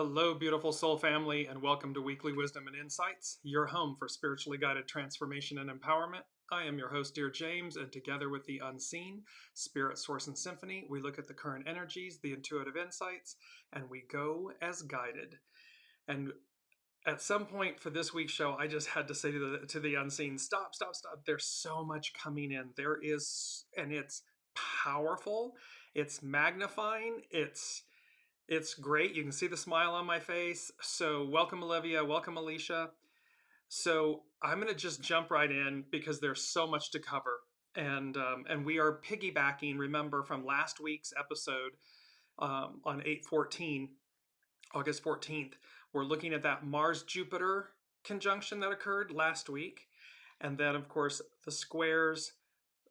Hello, beautiful soul family, and welcome to Weekly Wisdom and Insights, your home for spiritually guided transformation and empowerment. I am your host, Dearjames, and together with the unseen, Spirit, Source, and Symphony, we look at the current energies, the intuitive insights, and we go as guided. And at some point for this week's show, I just had to say to the unseen, stop. There's so much coming in. There is, and it's powerful, it's magnifying, it's great. You can see the smile on my face. So welcome, Olivia. Welcome, Alicia. So I'm going to just jump right in because there's so much to cover. And we are piggybacking, remember, from last week's episode on 8/14, August 14th. We're looking at that Mars-Jupiter conjunction that occurred last week. And then, of course, the squares,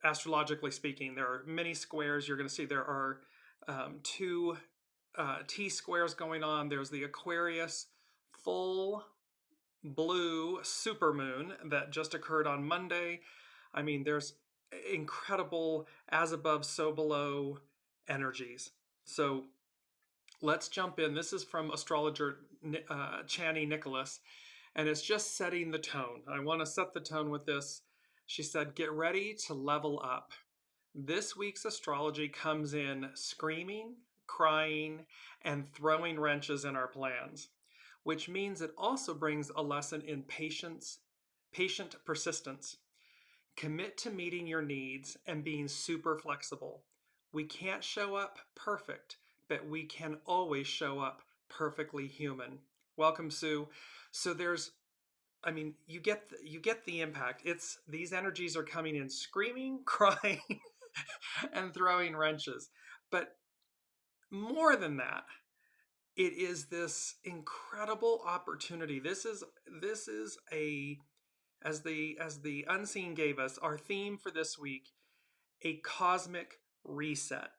astrologically speaking, there are many squares. You're going to see there are two T-squares going on. There's the Aquarius full blue supermoon that just occurred on Monday. I mean, there's incredible as above, so below energies. So let's jump in. This is from astrologer Chani Nicholas, and it's just setting the tone. I want to set the tone with this. She said, get ready to level up. This week's astrology comes in screaming, crying, and throwing wrenches in our plans, which means it also brings a lesson in patient persistence. Commit to meeting your needs and being super flexible. We can't show up perfect, but we can always show up perfectly human. Welcome, Sue. So you get the impact. It's these energies are coming in screaming, crying, and throwing wrenches. But more than that, it is this incredible opportunity. This is as the unseen gave us, our theme for this week, a cosmic reset.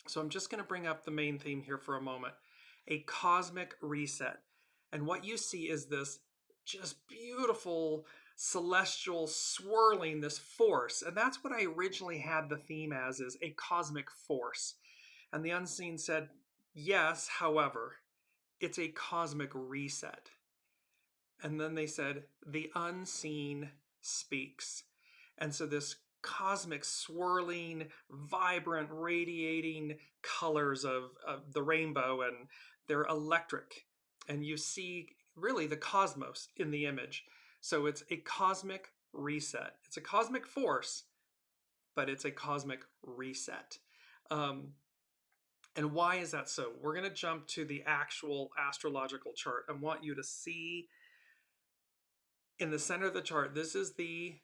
So I'm just going to bring up the main theme here for a moment. A cosmic reset. And what you see is this just beautiful celestial swirling, this force. And that's what I originally had the theme as, is a cosmic force. And the unseen said, yes, however, it's a cosmic reset. And then they said, the unseen speaks. And so this cosmic swirling, vibrant, radiating colors of the rainbow, and they're electric. And you see really the cosmos in the image. So it's a cosmic reset. It's a cosmic force, but it's a cosmic reset. And why is that so? We're going to jump to the actual astrological chart. I want you to see in the center of the chart, this is the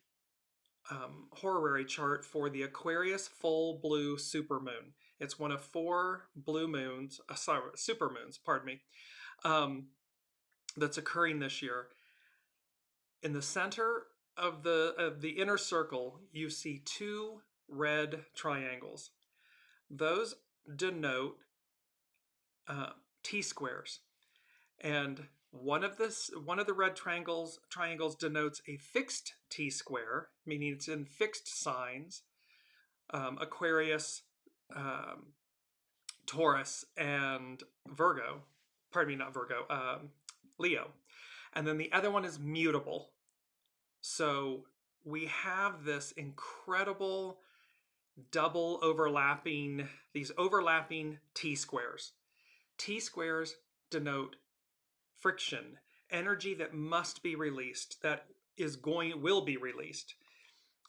horary chart for the Aquarius full blue supermoon. It's one of 4 blue moons, supermoons, pardon me, that's occurring this year. In the center of the inner circle, you see 2 red triangles. Those denote T-squares, and one of the red triangles denotes a fixed T-square, meaning it's in fixed signs, Aquarius, Taurus, and Virgo. Pardon me, not Virgo, Leo. And then the other one is mutable. So we have this incredible double overlapping, these overlapping T-squares. T-squares denote friction, energy that must be released, that will be released.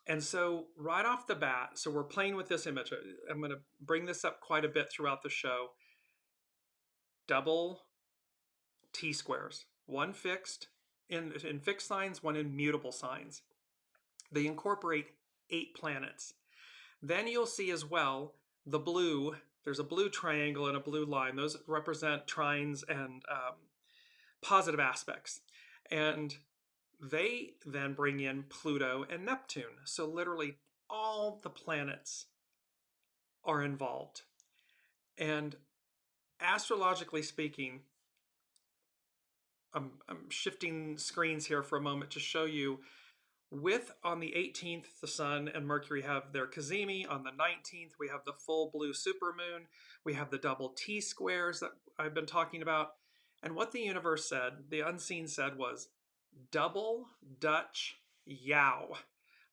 And so right off the bat, so we're playing with this image. I'm going to bring this up quite a bit throughout the show. Double T-squares, one fixed in fixed signs, one in mutable signs. They incorporate 8 planets. Then you'll see as well the blue, there's a blue triangle and a blue line. Those represent trines and positive aspects. And they then bring in Pluto and Neptune. So literally all the planets are involved. And astrologically speaking, I'm shifting screens here for a moment to show you. On the 18th, the Sun and Mercury have their cazimi. On the 19th, we have the full blue supermoon. We have the double T-squares that I've been talking about. And what the universe said, the unseen said, was double Dutch yow.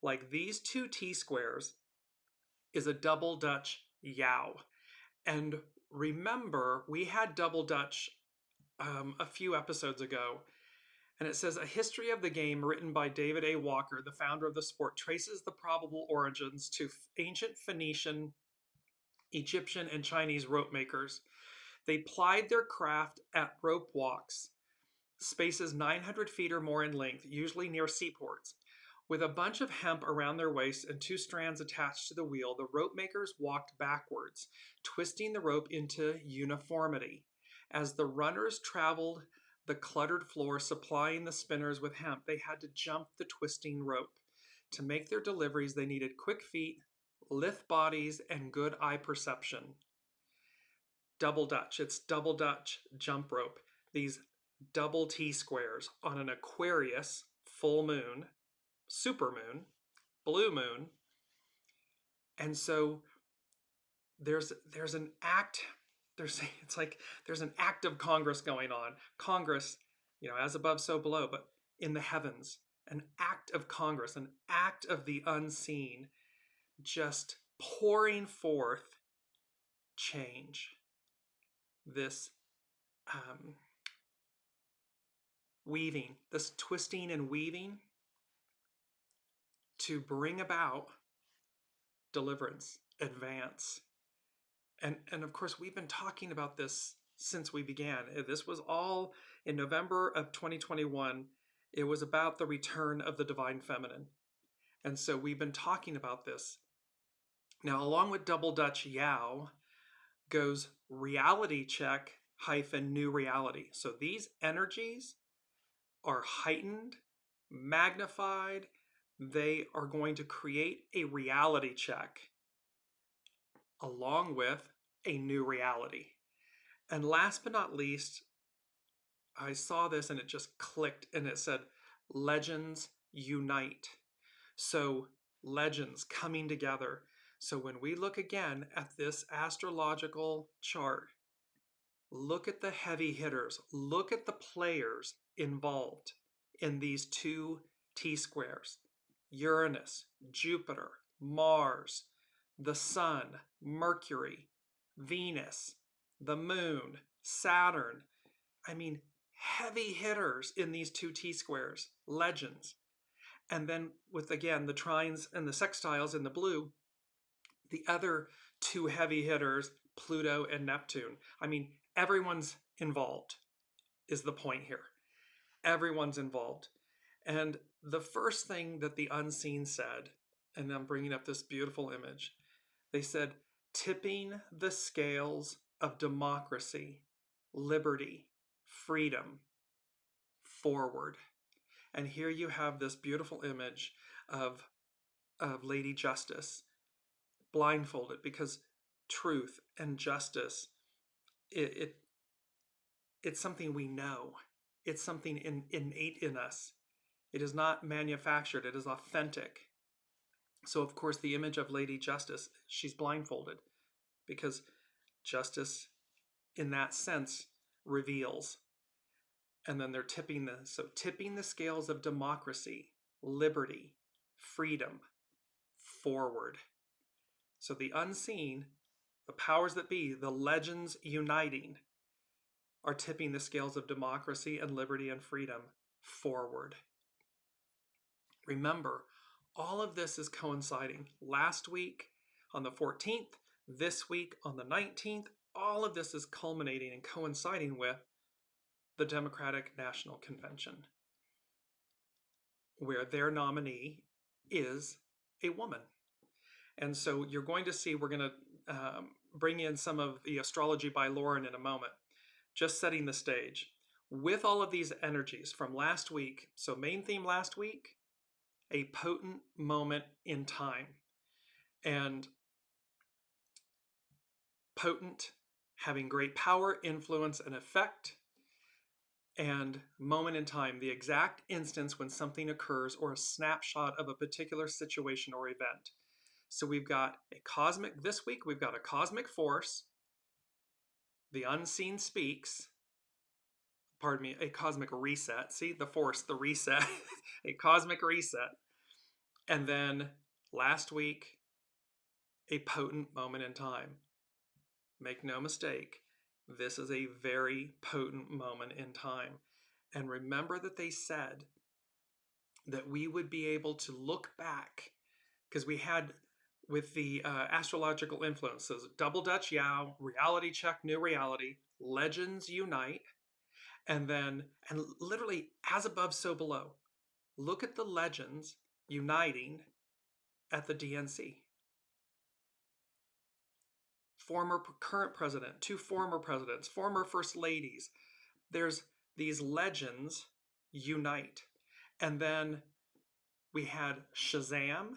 Like these two T-squares is a double Dutch yow. And remember, we had double Dutch a few episodes ago, and it says a history of the game written by David A. Walker, the founder of the sport, traces the probable origins to ancient Phoenician, Egyptian, and Chinese rope makers. They plied their craft at rope walks, spaces 900 feet or more in length, usually near seaports. With a bunch of hemp around their waists and two strands attached to the wheel, the rope makers walked backwards, twisting the rope into uniformity. As the runners traveled the cluttered floor, supplying the spinners with hemp, they had to jump the twisting rope. To make their deliveries, they needed quick feet, lithe bodies, and good eye perception. Double Dutch. It's double Dutch jump rope. These double T-squares on an Aquarius full moon, supermoon, blue moon. And so there's an act, it's like there's an act of Congress going on. Congress, as above, so below, but in the heavens, an act of Congress, an act of the unseen, just pouring forth change. This weaving, this twisting and weaving to bring about deliverance, advance. And of course, we've been talking about this since we began. This was all in November of 2021. It was about the return of the divine feminine. And so we've been talking about this. Now, along with double Dutch yow goes reality check - new reality. So these energies are heightened, magnified. They are going to create a reality check along with a new reality. And last but not least, I saw this and it just clicked, and it said, legends unite. So legends coming together. So when we look again at this astrological chart, look at the heavy hitters, look at the players involved in these two T-squares: Uranus, Jupiter, Mars, the Sun, Mercury, Venus, the Moon, Saturn. I mean, heavy hitters in these two T-squares, legends. And then with, again, the trines and the sextiles in the blue, the other two heavy hitters, Pluto and Neptune. I mean, everyone's involved is the point here. Everyone's involved. And the first thing that the unseen said, and I'm bringing up this beautiful image, they said, tipping the scales of democracy, liberty, freedom forward. And here you have this beautiful image of Lady Justice blindfolded, because truth and justice, it's something we know. It's something innate in us. It is not manufactured. It is authentic. So, of course, the image of Lady Justice, she's blindfolded, because justice, in that sense, reveals. And then they're tipping the scales of democracy, liberty, freedom forward. So the unseen, the powers that be, the legends uniting, are tipping the scales of democracy and liberty and freedom forward. Remember, all of this is coinciding. Last week on the 14th, this week on the 19th, all of this is culminating and coinciding with the Democratic National Convention, where their nominee is a woman. And so you're going to see, we're going to bring in some of the astrology by Lauren in a moment, just setting the stage. With all of these energies from last week, so main theme last week, a potent moment in time. And potent, having great power, influence, and effect. And moment in time, the exact instance when something occurs, or a snapshot of a particular situation or event. So we've got this week we've got a cosmic force, the unseen speaks, pardon me, a cosmic reset. See, the force, the reset, a cosmic reset. And then last week, a potent moment in time. Make no mistake, this is a very potent moment in time. And remember that they said that we would be able to look back, because we had with the astrological influences, double Dutch Yow, reality check, new reality, legends unite, and literally as above, so below. Look at the legends uniting at the DNC. Current president, two former presidents, former first ladies. There's these legends unite. And then we had SHAZAM.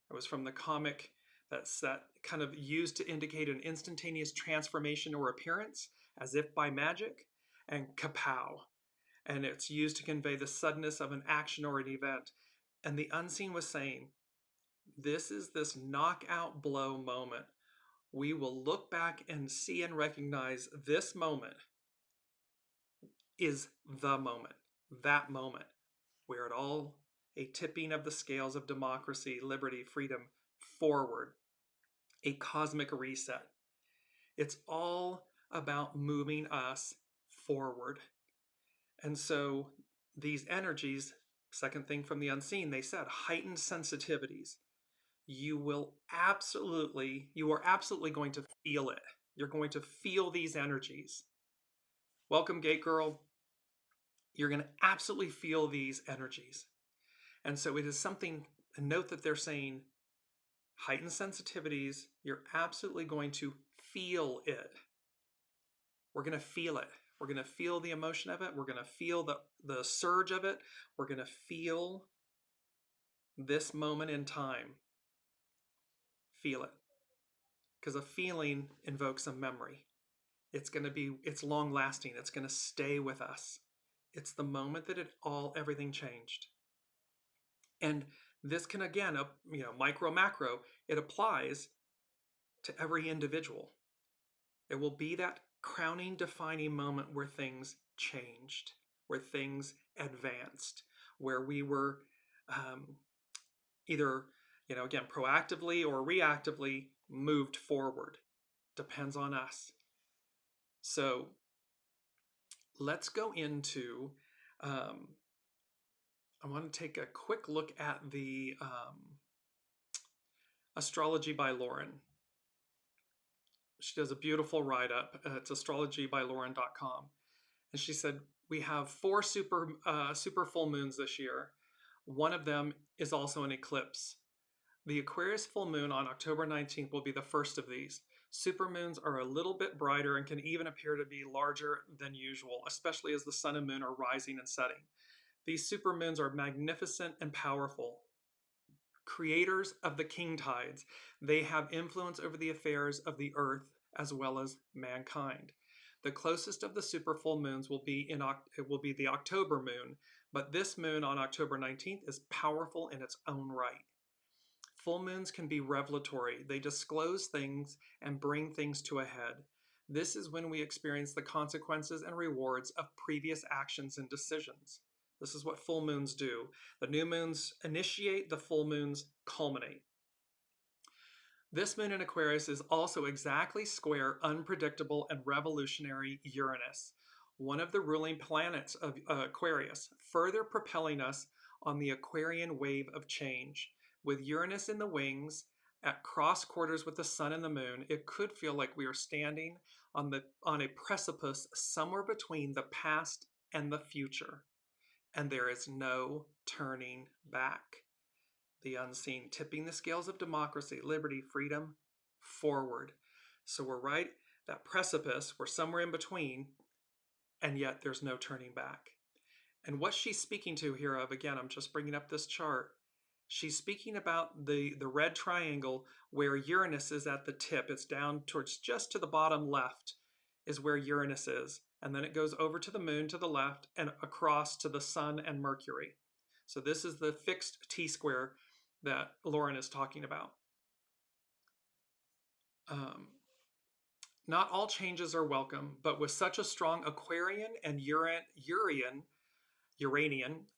It was from the comic that's kind of used to indicate an instantaneous transformation or appearance, as if by magic. And KA-POW. And it's used to convey the suddenness of an action or an event. And the unseen was saying, this is this knockout blow moment. We will look back and see and recognize this moment is the moment, that moment, where it all, a tipping of the scales of democracy, liberty, freedom, forward, a cosmic reset. It's all about moving us forward. And so these energies, second thing from the unseen, they said heightened sensitivities. You are absolutely going to feel it. You're going to feel these energies. Welcome, Gate Girl. You're going to absolutely feel these energies. And so it is something, a note that they're saying, heightened sensitivities, you're absolutely going to feel it. We're going to feel it. We're going to feel the emotion of it. We're going to feel the surge of it. We're going to feel this moment in time. Feel it. Because a feeling invokes a memory. It's long lasting. It's going to stay with us. It's the moment that everything changed. And this can, again, micro, macro, it applies to every individual. It will be that crowning, defining moment where things changed, where things advanced, where we were either, again, proactively or reactively moved forward. Depends on us. So let's go into, I want to take a quick look at the Astrology by Lauren. She does a beautiful write-up. It's astrologybylauren.com. And she said, we have 4 super full moons this year. One of them is also an eclipse. The Aquarius full moon on October 19th will be the first of these. Supermoons are a little bit brighter and can even appear to be larger than usual, especially as the sun and moon are rising and setting. These supermoons are magnificent and powerful. Creators of the king tides, they have influence over the affairs of the earth as well as mankind. The closest of the super full moons will be the October moon, but this moon on October 19th is powerful in its own right. Full moons can be revelatory. They disclose things and bring things to a head. This is when we experience the consequences and rewards of previous actions and decisions. This is what full moons do. The new moons initiate, the full moons culminate. This moon in Aquarius is also exactly square, unpredictable, and revolutionary Uranus, one of the ruling planets of Aquarius, further propelling us on the Aquarian wave of change. With Uranus in the wings, at cross quarters with the sun and the moon, it could feel like we are standing on a precipice somewhere between the past and the future. And there is no turning back. The unseen, tipping the scales of democracy, liberty, freedom, forward. So we're right, that precipice, we're somewhere in between, and yet there's no turning back. And what she's speaking to here of, again, I'm just bringing up this chart, she's speaking about the red triangle where Uranus is at the tip. It's down towards just to the bottom left is where Uranus is. And then it goes over to the moon to the left and across to the sun and Mercury. So this is the fixed T-square that Lauren is talking about. Not all changes are welcome, but with such a strong Aquarian and Uranian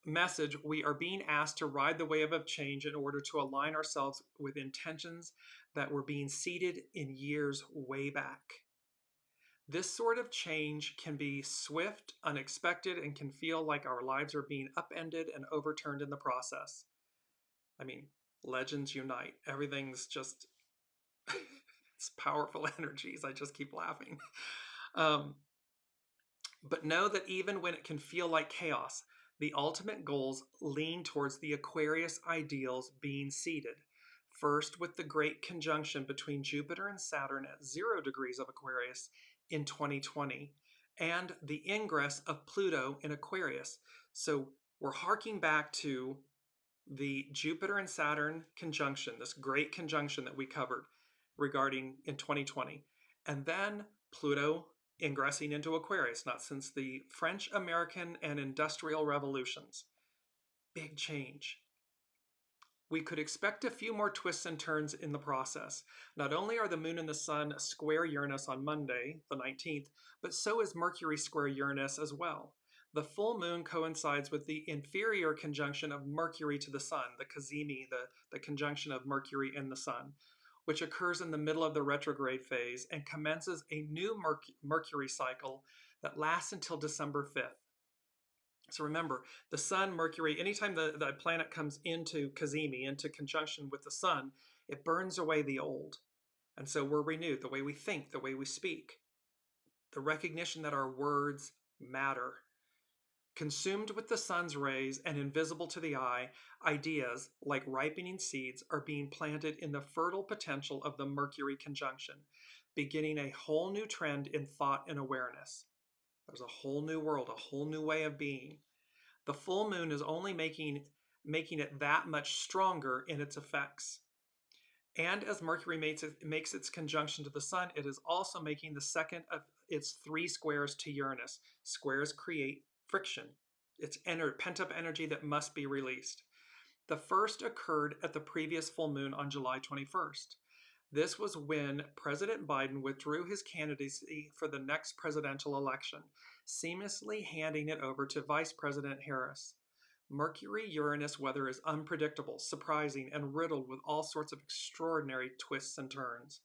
message, we are being asked to ride the wave of change in order to align ourselves with intentions that were being seeded in years way back. This sort of change can be swift, unexpected, and can feel like our lives are being upended and overturned in the process. I mean, legends unite. Everything's just, it's powerful energies. I just keep laughing. But know that even when it can feel like chaos, the ultimate goals lean towards the Aquarius ideals being seeded. First, with the great conjunction between Jupiter and Saturn at 0 degrees of Aquarius in 2020, and the ingress of Pluto in Aquarius. So we're harking back to the Jupiter and Saturn conjunction, this great conjunction that we covered regarding in 2020. And then Pluto ingressing into Aquarius, not since the French, American, and Industrial Revolutions. Big change. We could expect a few more twists and turns in the process. Not only are the Moon and the Sun square Uranus on Monday, the 19th, but so is Mercury square Uranus as well. The full moon coincides with the inferior conjunction of Mercury to the Sun, the cazimi, the conjunction of Mercury and the Sun, which occurs in the middle of the retrograde phase and commences a new Mercury cycle that lasts until December 5th. So remember, the Sun, Mercury, anytime the planet comes into cazimi, into conjunction with the Sun, it burns away the old. And so we're renewed, the way we think, the way we speak, the recognition that our words matter. Consumed with the sun's rays and invisible to the eye, ideas, like ripening seeds, are being planted in the fertile potential of the Mercury conjunction, beginning a whole new trend in thought and awareness. There's a whole new world, a whole new way of being. The full moon is only making it that much stronger in its effects. And as Mercury makes its conjunction to the Sun, it is also making the second of its 3 squares to Uranus. Squares create friction. It's pent-up energy that must be released. The first occurred at the previous full moon on July 21st. This was when President Biden withdrew his candidacy for the next presidential election, seamlessly handing it over to Vice President Harris. Mercury-Uranus weather is unpredictable, surprising, and riddled with all sorts of extraordinary twists and turns.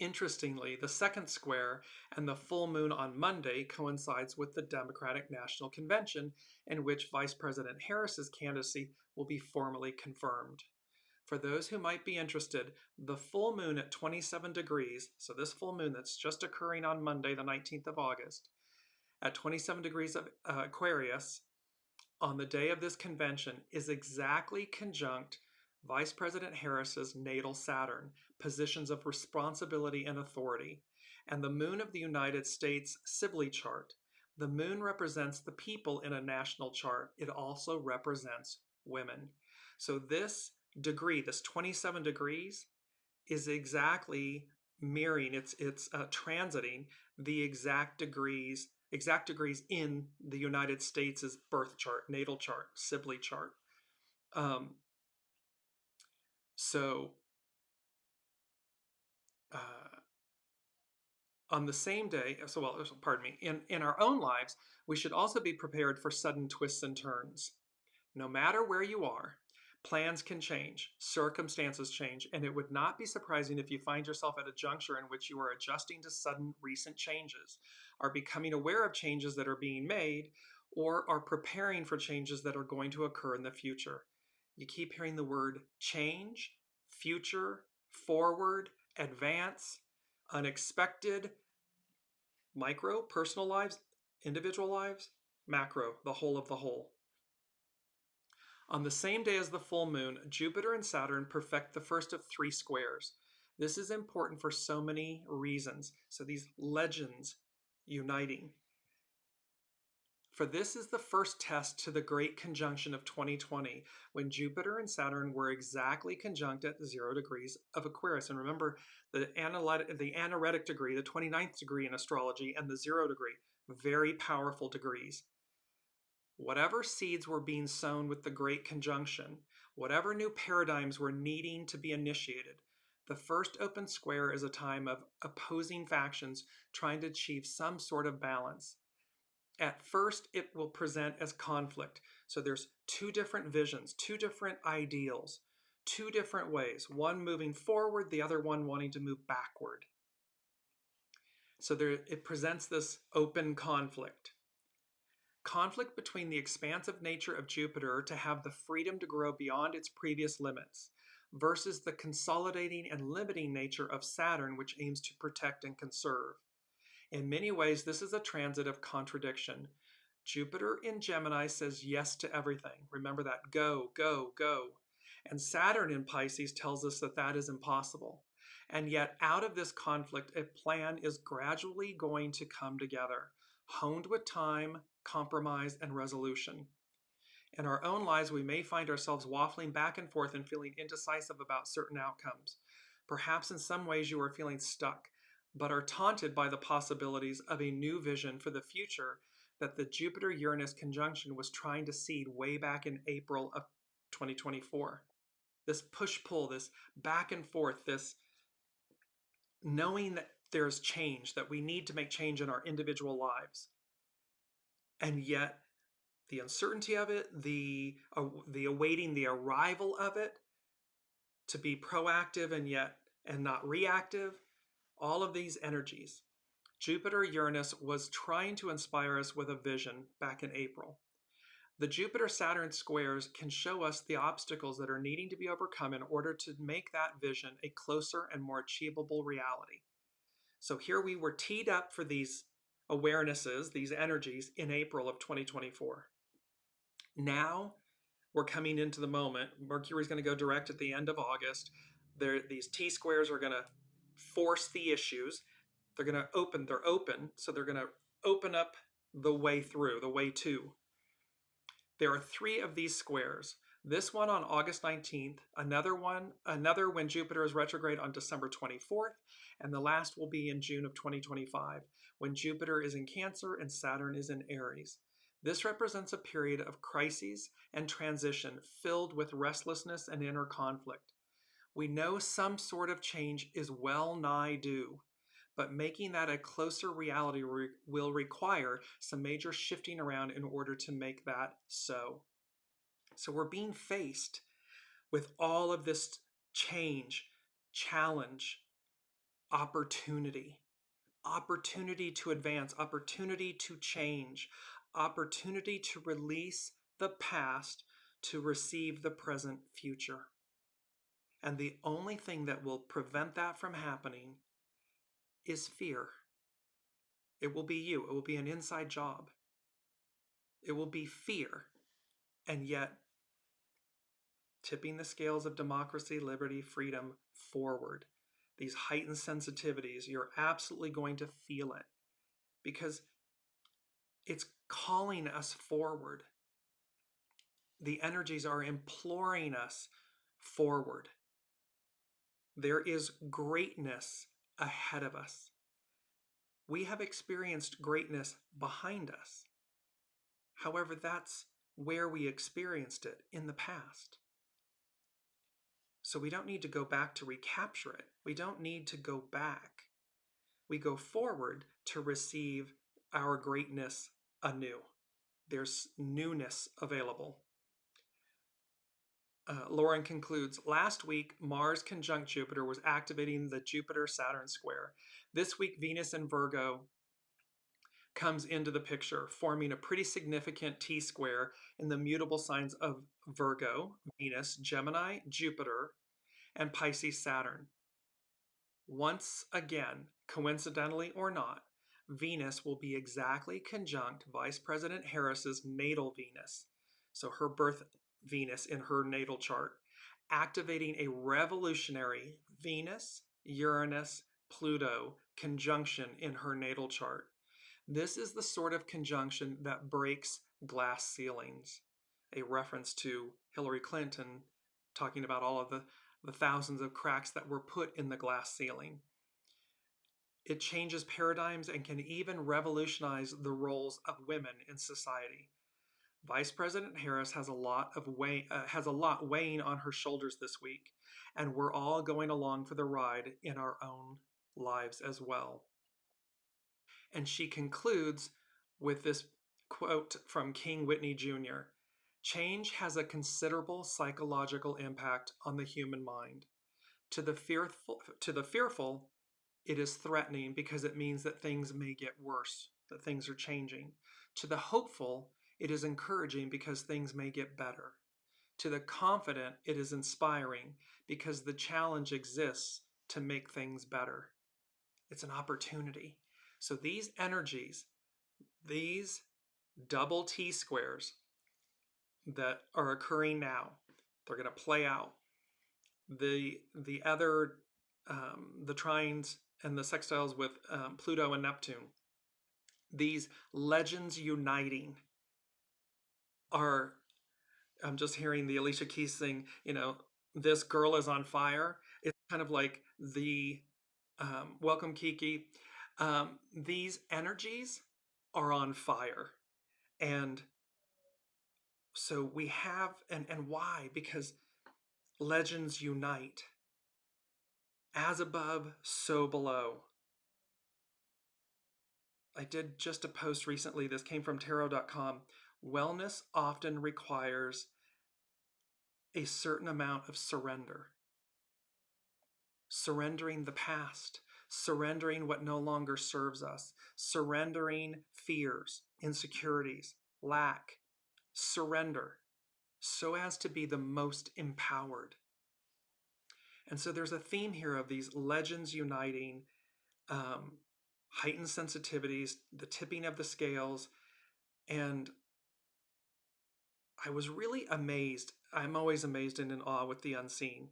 Interestingly, the second square and the full moon on Monday coincides with the Democratic National Convention, in which Vice President Harris's candidacy will be formally confirmed. For those who might be interested, the full moon at 27 degrees, so this full moon that's just occurring on Monday, the 19th of August, at 27 degrees of Aquarius, on the day of this convention, is exactly conjunct Vice President Harris's natal Saturn, positions of responsibility and authority, and the moon of the United States Sibley chart. The moon represents the people in a national chart. It also represents women. So this degree, this 27 degrees, is exactly mirroring, it's transiting the exact degrees in the United States' birth chart, natal chart, Sibley chart. On the same day, in our own lives, we should also be prepared for sudden twists and turns. No matter where you are, plans can change, circumstances change, and it would not be surprising if you find yourself at a juncture in which you are adjusting to sudden recent changes, are becoming aware of changes that are being made, or are preparing for changes that are going to occur in the future. You keep hearing the word change, future, forward, advance, unexpected, micro, personal lives, individual lives, macro, the whole of the whole. On the same day as the full moon, Jupiter and Saturn perfect the first of 3 squares. This is important for so many reasons. So these legends uniting. For this is the first test to the great conjunction of 2020, when Jupiter and Saturn were exactly conjunct at 0 degrees of Aquarius. And remember, the anaretic degree, the 29th degree in astrology, and the 0 degree, very powerful degrees. Whatever seeds were being sown with the great conjunction, whatever new paradigms were needing to be initiated, The first open square is a time of opposing factions trying to achieve some sort of balance. At first, it will present as conflict. So there's two different visions, two different ideals, two different ways, one moving forward, the other one wanting to move backward. So it presents this open conflict. Conflict between the expansive nature of Jupiter to have the freedom to grow beyond its previous limits versus the consolidating and limiting nature of Saturn, which aims to protect and conserve. In many ways, this is a transit of contradiction. Jupiter in Gemini says yes to everything. Remember that, go, go, go. And Saturn in Pisces tells us that that is impossible. And yet, out of this conflict, a plan is gradually going to come together, honed with time, compromise, and resolution. In our own lives, we may find ourselves waffling back and forth and feeling indecisive about certain outcomes. Perhaps in some ways you are feeling stuck, but are taunted by the possibilities of a new vision for the future that the Jupiter-Uranus conjunction was trying to seed way back in April of 2024. This push-pull, this back and forth, this knowing that there's change, that we need to make change in our individual lives. And yet, the uncertainty of it, the awaiting the arrival of it, to be proactive and not reactive, all of these energies. Jupiter-Uranus was trying to inspire us with a vision back in April. The Jupiter-Saturn squares can show us the obstacles that are needing to be overcome in order to make that vision a closer and more achievable reality. So here we were teed up for these awarenesses, these energies in April of 2024. Now we're coming into the moment. Mercury's going to go direct at the end of August. These T-squares are going to force the issues. They're open, so they're going to open up the way through, the way to. There are 3 of these squares. This one on August 19th, another when Jupiter is retrograde on December 24th, and the last will be in June of 2025, when Jupiter is in Cancer and Saturn is in Aries. This represents a period of crises and transition filled with restlessness and inner conflict. We know some sort of change is well nigh due, but making that a closer reality will require some major shifting around in order to make that so. So we're being faced with all of this change, challenge, opportunity to advance, opportunity to change, opportunity to release the past to receive the present future. And the only thing that will prevent that from happening is fear. It will be you. It will be an inside job. It will be fear. And yet, tipping the scales of democracy, liberty, freedom forward. These heightened sensitivities, you're absolutely going to feel it because it's calling us forward. The energies are imploring us forward. There is greatness ahead of us. We have experienced greatness behind us. However, that's where we experienced it in the past. So we don't need to go back to recapture it. We don't need to go back. We go forward to receive our greatness anew. There's newness available. Lauren concludes, last week, Mars conjunct Jupiter was activating the Jupiter-Saturn square. This week, Venus in Virgo comes into the picture, forming a pretty significant T-square in the mutable signs of Virgo, Venus, Gemini, Jupiter, and Pisces, Saturn. Once again, coincidentally or not, Venus will be exactly conjunct Vice President Harris's natal Venus, so her birth Venus in her natal chart, activating a revolutionary Venus, Uranus, Pluto conjunction in her natal chart. This is the sort of conjunction that breaks glass ceilings, a reference to Hillary Clinton talking about all of the thousands of cracks that were put in the glass ceiling. It changes paradigms and can even revolutionize the roles of women in society. Vice President Harris has a lot weighing on her shoulders this week. and we're all going along for the ride in our own lives as well. And she concludes with this quote from King Whitney Jr. Change has a considerable psychological impact on the human mind. To the fearful, it is threatening because it means that things may get worse, that things are changing. To the hopeful, it is encouraging because things may get better. To the confident, it is inspiring because the challenge exists to make things better. It's an opportunity. So these energies, these double T squares that are occurring now, they're going to play out. The other, the trines and the sextiles with Pluto and Neptune, these legends uniting are, I'm just hearing the Alicia Keys sing, this girl is on fire. It's kind of like the welcome Kiki. These energies are on fire. And so we have, and why? Because legends unite. As above, so below. I did just a post recently. This came from tarot.com. Wellness often requires a certain amount of surrender. Surrendering the past, surrendering what no longer serves us, surrendering fears, insecurities, lack, surrender, so as to be the most empowered. And so there's a theme here of these legends uniting, heightened sensitivities, the tipping of the scales, and I was really amazed. I'm always amazed and in awe with the unseen.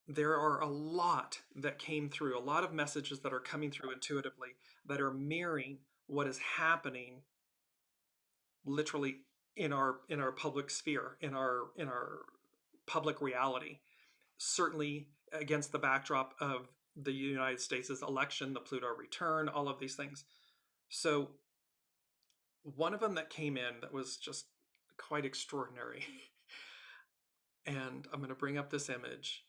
There are a lot that came through, a lot of messages that are coming through intuitively that are mirroring what is happening literally in our public sphere, in our public reality. Certainly against the backdrop of the United States' election, the Pluto return, all of these things. So one of them that came in that was just quite extraordinary. And I'm going to bring up this image.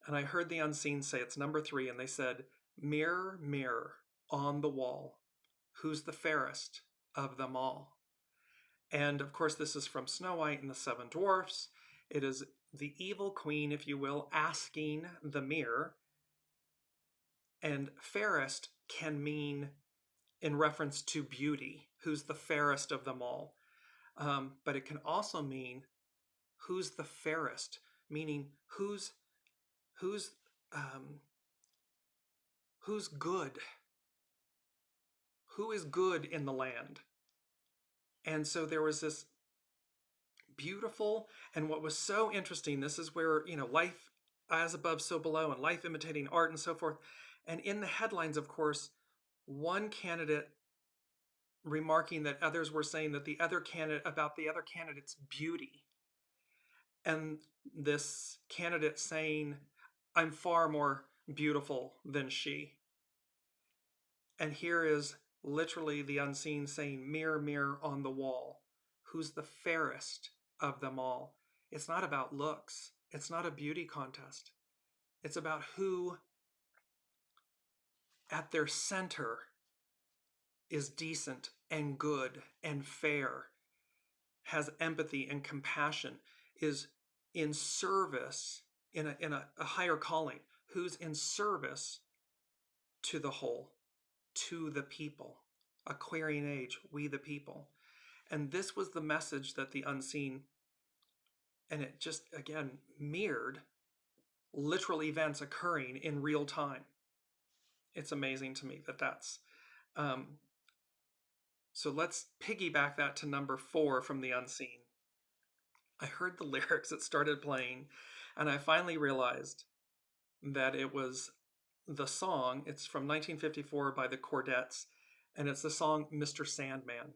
And I heard the unseen say, it's number 3, and they said, mirror, mirror on the wall, who's the fairest of them all? And of course, this is from Snow White and the Seven Dwarfs. It is the evil queen, if you will, asking the mirror. And fairest can mean in reference to beauty, who's the fairest of them all. But it can also mean who's the fairest, meaning who's good, who is good in the land. And so there was this beautiful, and what was so interesting, this is where, life as above, so below, and life imitating art and so forth. And in the headlines, of course, one candidate remarking that others were saying that about the other candidate's beauty. And this candidate saying, I'm far more beautiful than she. And here is literally the unseen saying, mirror, mirror on the wall, who's the fairest of them all? It's not about looks. It's not a beauty contest. It's about who at their center is decent and good and fair, has empathy and compassion, is in service in a higher calling, who's in service to the whole, to the people. Aquarian age, we the people. And this was the message that the unseen, and it just, again, mirrored literal events occurring in real time. It's amazing to me that that's... so let's piggyback that to number 4 from the unseen. I heard the lyrics that started playing, and I finally realized that it was the song. It's from 1954 by the Chordettes, and it's the song Mr. Sandman.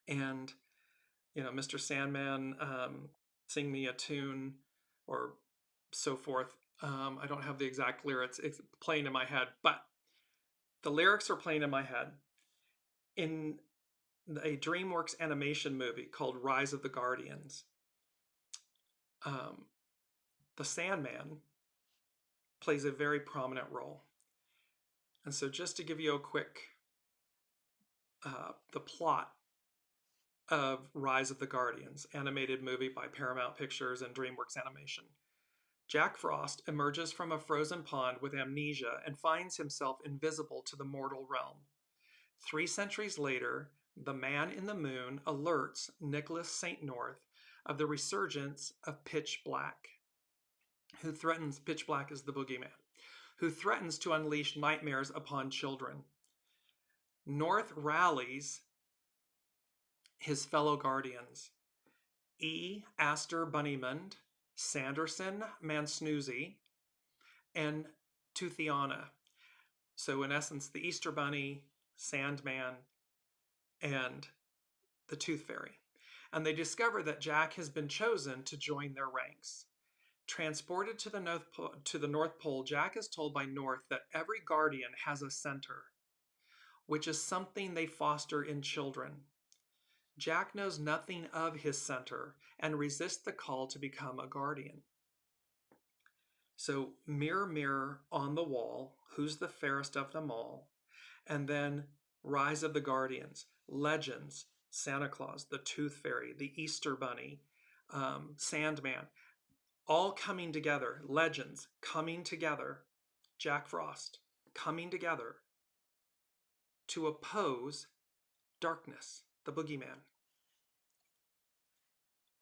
And, Mr. Sandman, sing me a tune, or so forth. I don't have the exact lyrics. It's playing in my head, but the lyrics are playing in my head. In a DreamWorks animation movie called Rise of the Guardians, the Sandman plays a very prominent role. And so just to give you a quick, the plot of Rise of the Guardians, animated movie by Paramount Pictures and DreamWorks Animation. Jack Frost emerges from a frozen pond with amnesia and finds himself invisible to the mortal realm. 3 centuries later, the Man in the Moon alerts Nicholas St. North of the resurgence of Pitch Black, who threatens, Pitch Black is the boogeyman, who threatens to unleash nightmares upon children. North rallies his fellow guardians, E. Aster Bunnymund, Sanderson Mansnoozy, and Toothiana. So in essence, the Easter Bunny, Sandman, and the Tooth Fairy. And they discover that Jack has been chosen to join their ranks. Transported to the North Pole, Jack is told by North that every guardian has a center, which is something they foster in children. Jack knows nothing of his center and resists the call to become a guardian. So, mirror, mirror on the wall, who's the fairest of them all? And then Rise of the Guardians, legends, Santa Claus, the Tooth Fairy, the Easter Bunny, Sandman, all coming together, legends coming together, Jack Frost coming together to oppose darkness, the boogeyman.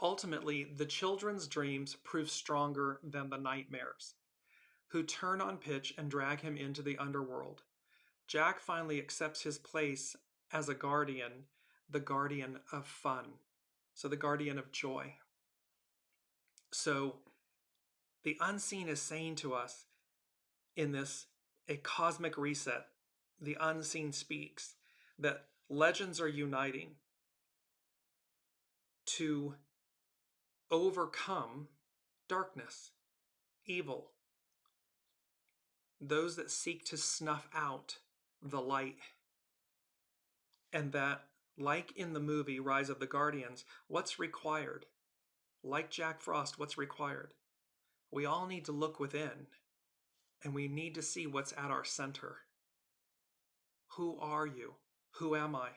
Ultimately, the children's dreams prove stronger than the nightmares, who turn on Pitch and drag him into the underworld. Jack finally accepts his place as a guardian, the guardian of fun, so the guardian of joy. So the unseen is saying to us in this, a cosmic reset, the unseen speaks, that legends are uniting to overcome darkness, evil, those that seek to snuff out the light. And that, like in the movie Rise of the Guardians, what's required? Like Jack Frost, what's required? We all need to look within, and we need to see what's at our center. Who are you? Who am I?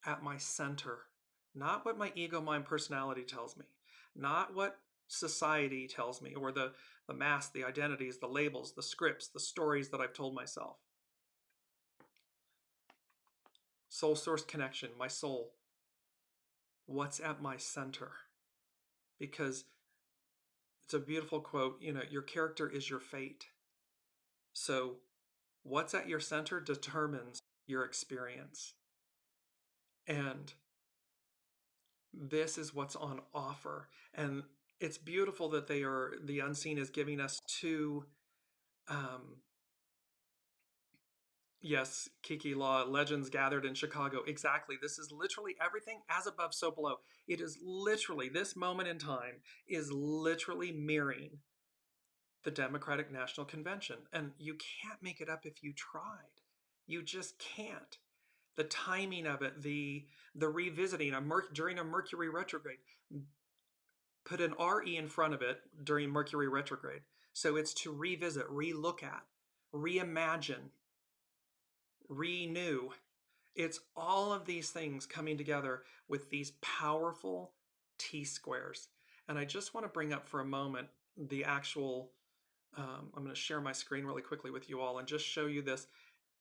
At my center. Not what my ego, mind, personality tells me. Not what society tells me, or the mask, the identities, the labels, the scripts, the stories that I've told myself. Soul source connection, my soul. What's at my center? Because it's a beautiful quote, your character is your fate. So what's at your center determines your experience. And this is what's on offer. And it's beautiful that the unseen is giving us 2, yes, Kiki Law, legends gathered in Chicago. Exactly. This is literally everything as above, so below. It is literally, this moment in time is literally mirroring the Democratic National Convention. And you can't make it up if you tried. You just can't. The timing of it, the revisiting during a Mercury retrograde. Put an RE in front of it during Mercury retrograde. So it's to revisit, relook at, reimagine, renew. It's all of these things coming together with these powerful T-squares. And I just want to bring up for a moment the actual, I'm going to share my screen really quickly with you all and just show you this.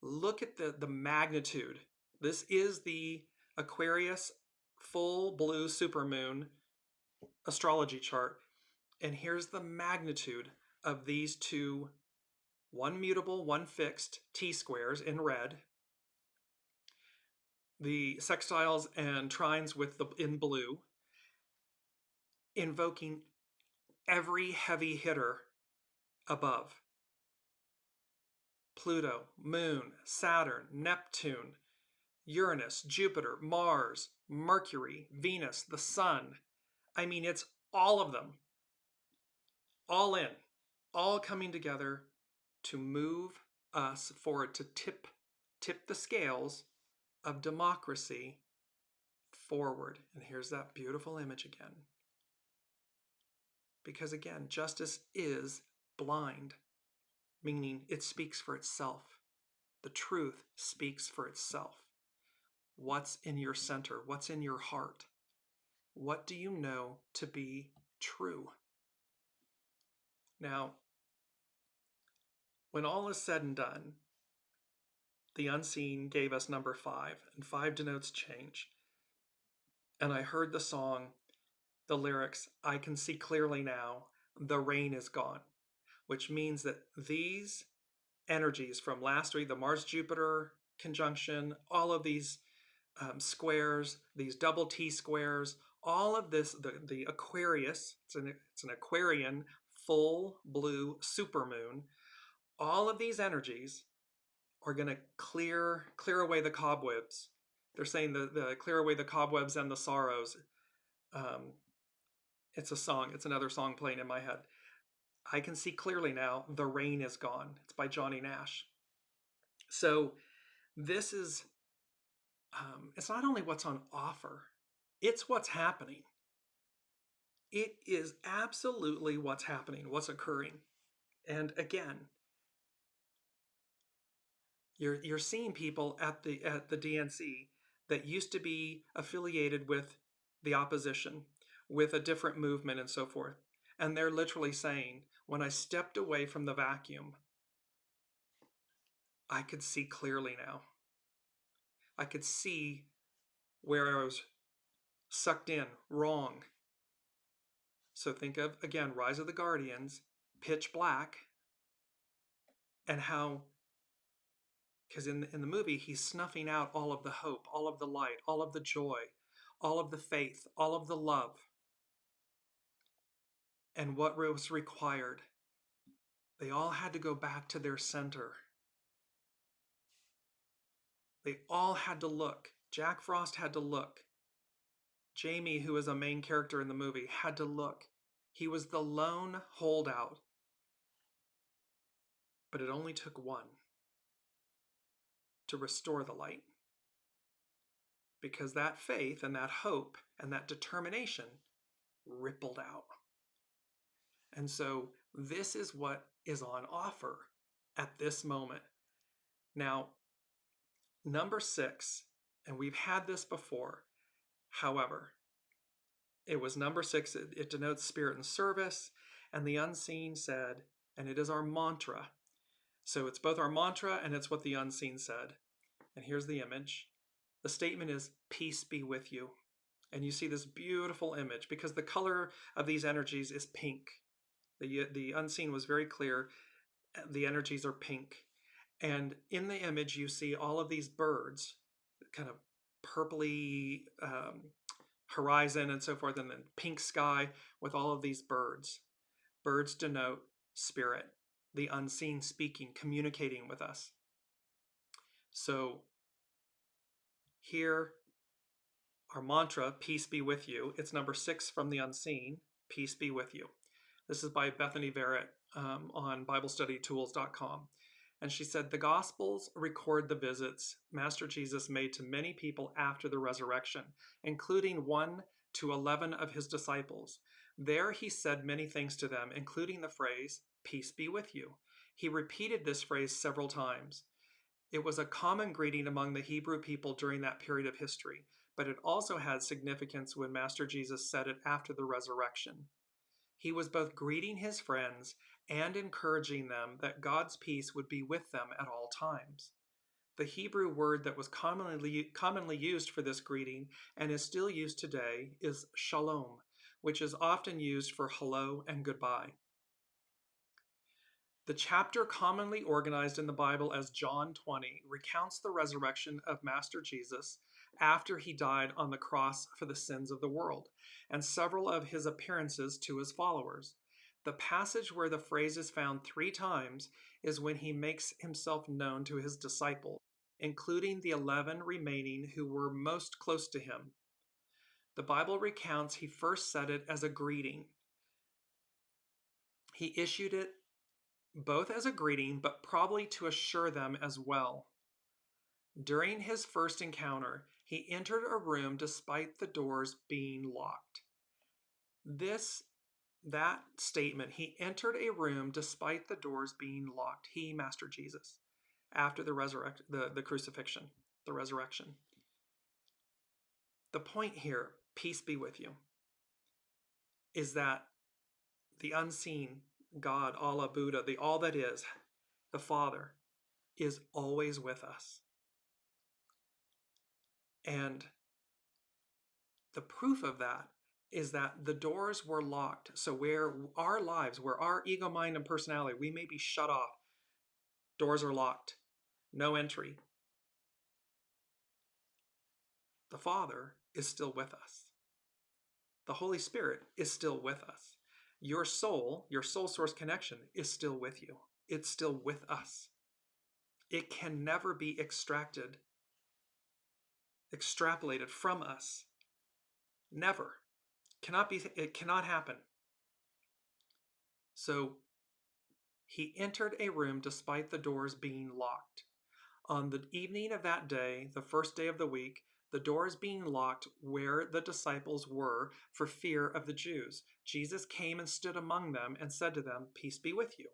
Look at the magnitude. This is the Aquarius full blue supermoon astrology chart. And here's the magnitude of these 2, one mutable, one fixed T-squares in red. The sextiles and trines in blue, invoking every heavy hitter above. Pluto, Moon, Saturn, Neptune, Uranus, Jupiter, Mars, Mercury, Venus, the Sun. I mean, it's all of them. All in. All coming together to move us forward, to tip the scales of democracy forward. And here's that beautiful image again. Because again, justice is blind, meaning it speaks for itself. The truth speaks for itself. What's in your center? What's in your heart? What do you know to be true? Now, when all is said and done, the unseen gave us number 5, and 5 denotes change. And I heard the song, the lyrics, I can see clearly now, the rain is gone, which means that these energies from last week, the Mars-Jupiter conjunction, all of these squares, these double T squares, all of this, the Aquarius, it's an Aquarian full blue supermoon, all of these energies are going to clear away the cobwebs. They're saying the clear away the cobwebs and the sorrows. It's a song. It's another song playing in my head. I can see clearly now, the rain is gone. It's by Johnny Nash. So this is, it's not only what's on offer, it's what's happening. It is absolutely what's happening, what's occurring. And again, you're seeing people at the DNC that used to be affiliated with the opposition, with a different movement and so forth. And they're literally saying, when I stepped away from the vacuum, I could see clearly now. I could see where I was sucked in, wrong. So think of, again, Rise of the Guardians, pitch black, and how, because in the movie, he's snuffing out all of the hope, all of the light, all of the joy, all of the faith, all of the love. And what was required? They all had to go back to their center. They all had to look. Jack Frost had to look. Jamie, who is a main character in the movie, had to look. He was the lone holdout. But it only took one to restore the light. Because that faith and that hope and that determination rippled out. And so this is what is on offer at this moment. Now, number 6, and we've had this before. However, it was number 6. It denotes spirit and service. And the unseen said, and it is our mantra. So it's both our mantra and it's what the unseen said. And here's the image. The statement is, peace be with you. And you see this beautiful image because the color of these energies is pink. The unseen was very clear. The energies are pink. And in the image, you see all of these birds, kind of purpley horizon and so forth, and then pink sky with all of these birds. Birds denote spirit, the unseen speaking, communicating with us. So here, our mantra, peace be with you. It's number 6 from the unseen, peace be with you. This is by Bethany Verrett on BibleStudyTools.com. And she said, the Gospels record the visits Master Jesus made to many people after the resurrection, including 1 to 11 of his disciples. There he said many things to them, including the phrase, peace be with you. He repeated this phrase several times. It was a common greeting among the Hebrew people during that period of history, but it also had significance when Master Jesus said it after the resurrection. He was both greeting his friends and encouraging them that God's peace would be with them at all times. The Hebrew word that was commonly used for this greeting and is still used today is shalom, which is often used for hello and goodbye. The chapter commonly organized in the Bible as John 20 recounts the resurrection of Master Jesus after he died on the cross for the sins of the world, and several of his appearances to his followers. The passage where the phrase is found 3 times is when he makes himself known to his disciples, including the 11 remaining who were most close to him. The Bible recounts he first said it as a greeting. He issued it both as a greeting, but probably to assure them as well. During his first encounter, he entered a room despite the doors being locked. This that statement, he entered a room despite the doors being locked. He, Master Jesus, after the crucifixion, the resurrection. The point here, peace be with you, is that the unseen God, Allah, Buddha, the all that is, the Father, is always with us. And the proof of that is that the doors were locked. So where our lives, where our ego, mind, and personality, we may be shut off, doors are locked, no entry. The Father is still with us. The Holy Spirit is still with us. Your soul source connection is still with you. It's still with us. It can never be extrapolated from us. Never. It cannot happen. So he entered a room despite the doors being locked. On the evening of that day, the first day of the week, the doors being locked where the disciples were for fear of the Jews, Jesus came and stood among them and said to them, "Peace be with you."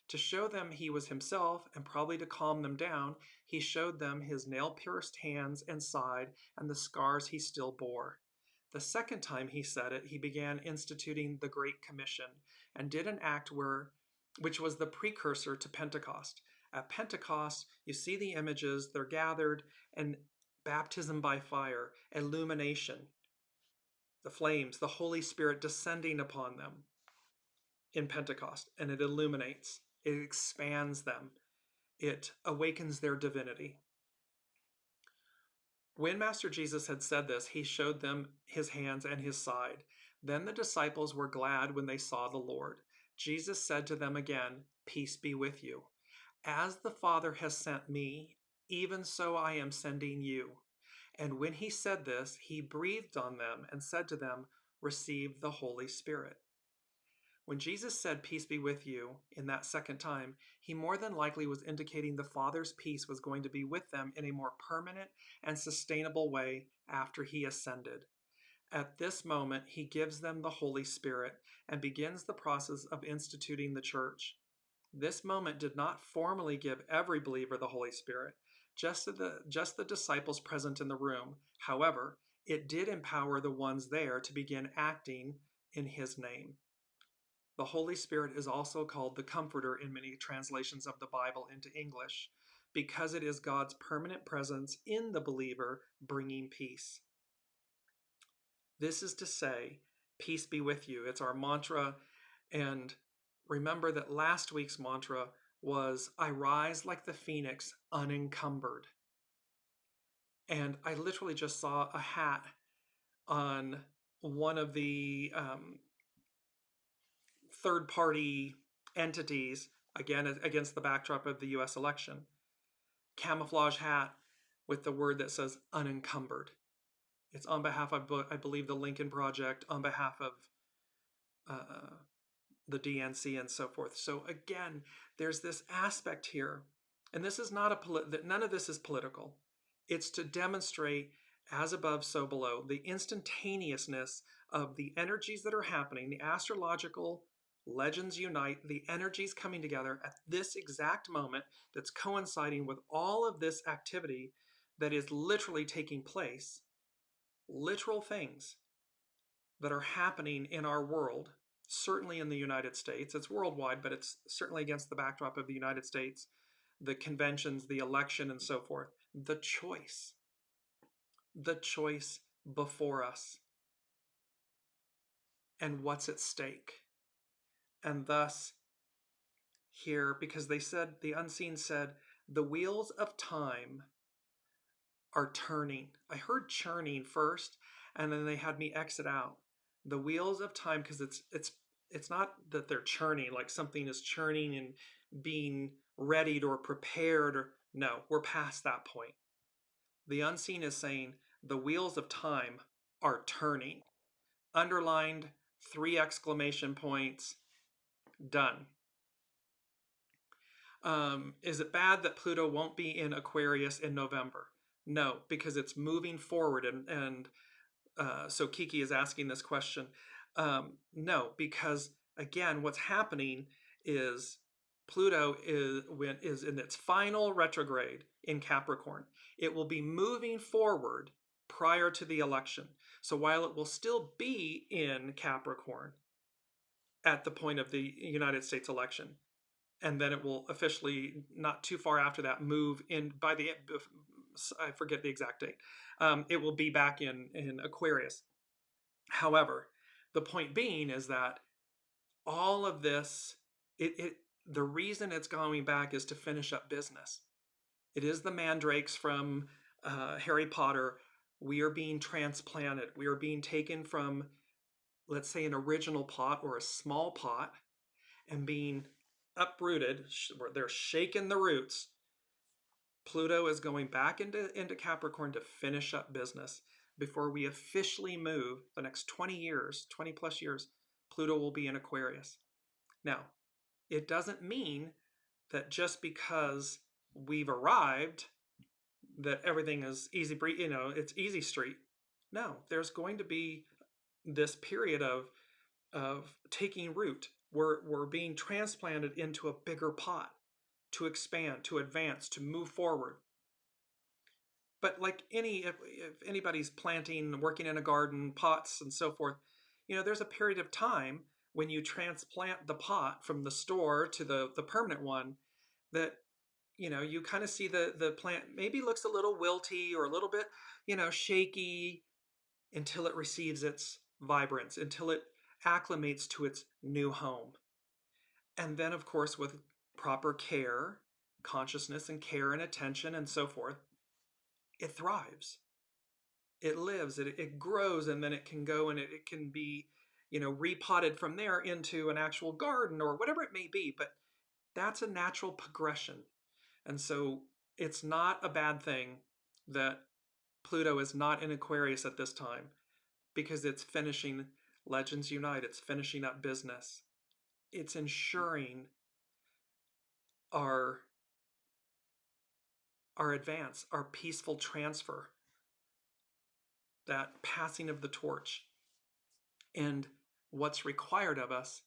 To show them he was himself, and probably to calm them down, he showed them his nail-pierced hands and side and the scars he still bore. The second time he said it, he began instituting the Great Commission and did an act which was the precursor to Pentecost. At Pentecost, you see the images, they're gathered, and baptism by fire, illumination, the flames, the Holy Spirit descending upon them in Pentecost, and it illuminates, it expands them, it awakens their divinity. When Master Jesus had said this, he showed them his hands and his side. Then the disciples were glad when they saw the Lord. Jesus said to them again, "Peace be with you. As the Father has sent me, even so I am sending you." And when he said this, he breathed on them and said to them, "Receive the Holy Spirit." When Jesus said, "Peace be with you," in that second time, he more than likely was indicating the Father's peace was going to be with them in a more permanent and sustainable way after he ascended. At this moment, he gives them the Holy Spirit and begins the process of instituting the church. This moment did not formally give every believer the Holy Spirit, just the disciples present in the room. However, it did empower the ones there to begin acting in his name. The Holy Spirit is also called the Comforter in many translations of the Bible into English, because it is God's permanent presence in the believer bringing peace. This is to say, peace be with you. It's our mantra. And remember that last week's mantra was, I rise like the phoenix, unencumbered. And I literally just saw a hat on one of the third-party entities, again, against the backdrop of the US election. Camouflage hat with the word that says unencumbered. It's on behalf of, I believe, the Lincoln Project, on behalf of the DNC and so forth. So again, there's this aspect here, and this is not none of this is political. It's to demonstrate, as above, so below, the instantaneousness of the energies that are happening, the astrological legends unite, the energies coming together at this exact moment that's coinciding with all of this activity that is literally taking place, literal things that are happening in our world, certainly in the United States. It's worldwide, but it's certainly against the backdrop of the United States, the conventions, the election, and so forth. The choice before us, and what's at stake. And thus, here, because they said, the unseen said, the wheels of time are turning. I heard churning first, and then they had me exit out. The wheels of time, because it's not that they're churning, like something is churning and being readied or prepared. No, we're past that point. The unseen is saying the wheels of time are turning. Underlined, 3 exclamation points, done. Is it bad that Pluto won't be in Aquarius in November? No, because it's moving forward. And so Kiki is asking this question. No, because again, what's happening is Pluto is in its final retrograde in Capricorn. It will be moving forward prior to the election. So while it will still be in Capricorn at the point of the United States election, and then it will officially, not too far after that, move in by the, I forget the exact date, it will be back in Aquarius. However, the point being is that all of this, the reason it's going back is to finish up business. It is the mandrakes from Harry Potter. We are being transplanted. We are being taken from, let's say, an original pot or a small pot and being uprooted. They're shaking the roots. Pluto is going back into Capricorn to finish up business before we officially move the next 20 years, 20 plus years. Pluto will be in Aquarius. Now, it doesn't mean that just because we've arrived that everything is easy, it's easy street. No, there's going to be this period of taking root. We're being transplanted into a bigger pot to expand, to advance, to move forward. But like if anybody's planting, working in a garden, pots and so forth, there's a period of time when you transplant the pot from the store to the permanent one that, you kind of see the plant maybe looks a little wilty or a little bit, shaky until it receives its vibrance, until it acclimates to its new home. And then, of course, with proper care, consciousness and care and attention and so forth, it thrives. It lives, it grows, and then it can go and it can be, repotted from there into an actual garden or whatever it may be. But that's a natural progression. And so it's not a bad thing that Pluto is not in Aquarius at this time, because it's finishing Legends Unite, it's finishing up business. It's ensuring our advance, our peaceful transfer, that passing of the torch, and what's required of us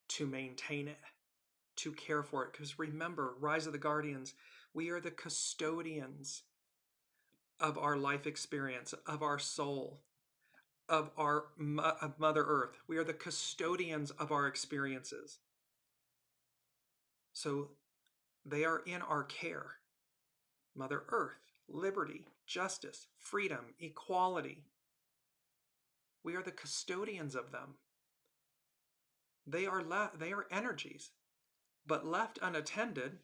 to maintain it, to care for it. Because remember, Rise of the Guardians, we are the custodians of our life experience, of our soul, of Mother Earth. We are the custodians of our experiences. So they are in our care. Mother Earth, liberty, justice, freedom, equality. We are the custodians of them. They are energies, but left unattended.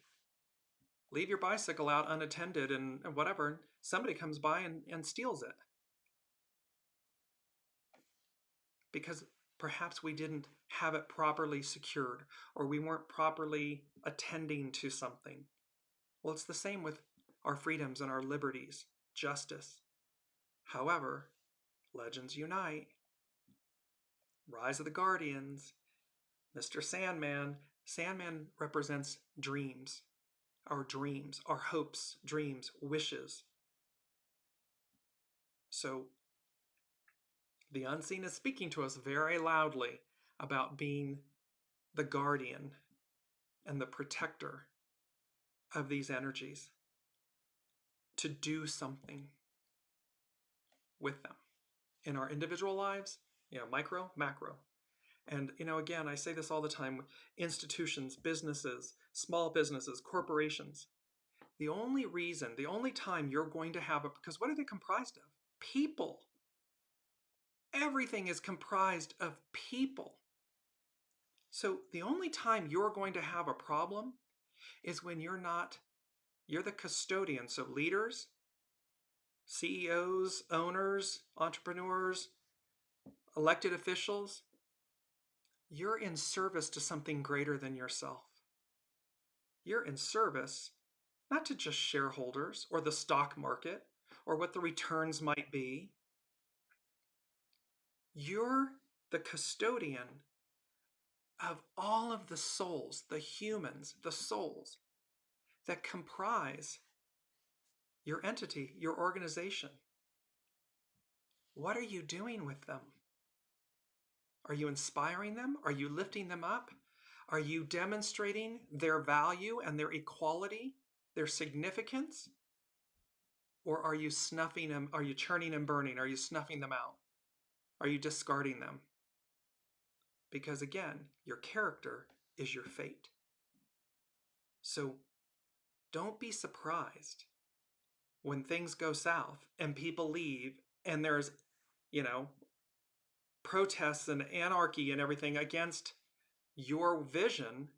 Leave your bicycle out unattended and whatever, somebody comes by and steals it. Because perhaps we didn't have it properly secured, or we weren't properly attending to something. Well, it's the same with our freedoms and our liberties, justice. However, Legends Unite, Rise of the Guardians, Mr. Sandman. Sandman represents dreams, our hopes, dreams, wishes. So the unseen is speaking to us very loudly about being the guardian and the protector of these energies, to do something with them in our individual lives, micro, macro. And, again, I say this all the time, institutions, businesses, small businesses, corporations. The only time you're going to have it, because what are they comprised of? People. Everything is comprised of people. So the only time you're going to have a problem is when you're the custodian. So leaders, CEOs, owners, entrepreneurs, elected officials, you're in service to something greater than yourself. You're in service not to just shareholders or the stock market or what the returns might be. You're the custodian of all of the souls, the humans, the souls that comprise your entity, your organization. What are you doing with them? Are you inspiring them? Are you lifting them up? Are you demonstrating their value and their equality, their significance? Or are you snuffing them? Are you churning and burning? Are you snuffing them out? Are you discarding them? Because again, your character is your fate. So don't be surprised when things go south and people leave and there's, protests and anarchy and everything against your vision,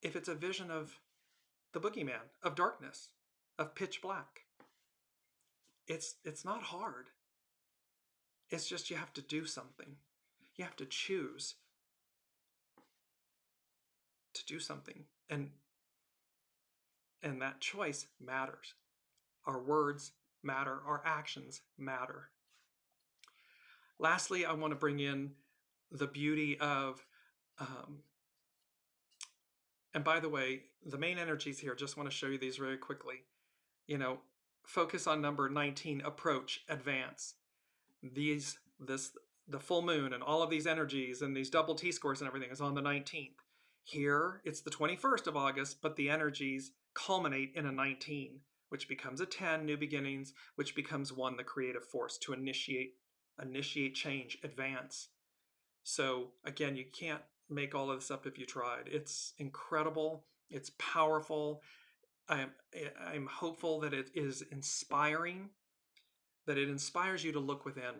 if it's a vision of the boogeyman, of darkness, of pitch black. It's not hard. It's just you have to do something. You have to choose to do something. And that choice matters. Our words matter. Our actions matter. Lastly, I want to bring in the beauty of, and by the way, the main energies here, just want to show you these very quickly. Focus on number 19, approach, advance. The full moon and all of these energies and these double T-scores and everything is on the 19th. Here, it's the 21st of August, but the energies culminate in a 19, which becomes a 10, new beginnings, which becomes 1, the creative force, to initiate change, advance. So again, you can't make all of this up if you tried. It's incredible. It's powerful. I'm hopeful that it is inspiring, that it inspires you to look within,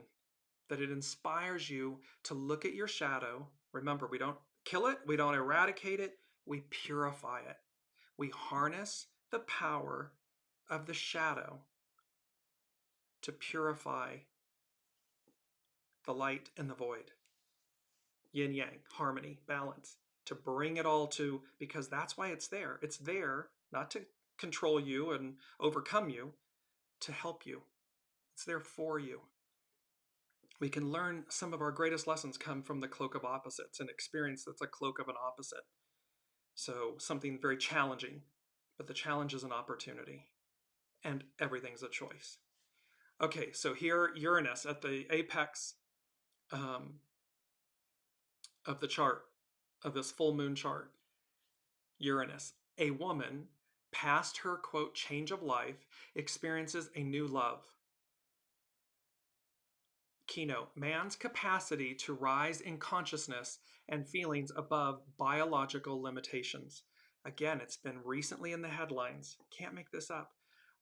that it inspires you to look at your shadow. Remember, we don't kill it, we don't eradicate it, we purify it. We harness the power of the shadow to purify the light and the void. Yin yang, harmony, balance, to bring it all to, because that's why it's there. It's there not to control you and overcome you, to help you. It's there for you. We can learn some of our greatest lessons come from the cloak of opposites, an experience that's a cloak of an opposite. So something very challenging, but the challenge is an opportunity, and everything's a choice. Okay, so here Uranus at the apex of the chart, of this full moon chart. Uranus, a woman past her, quote, change of life, experiences a new love. Keynote, man's capacity to rise in consciousness and feelings above biological limitations. Again, it's been recently in the headlines. Can't make this up.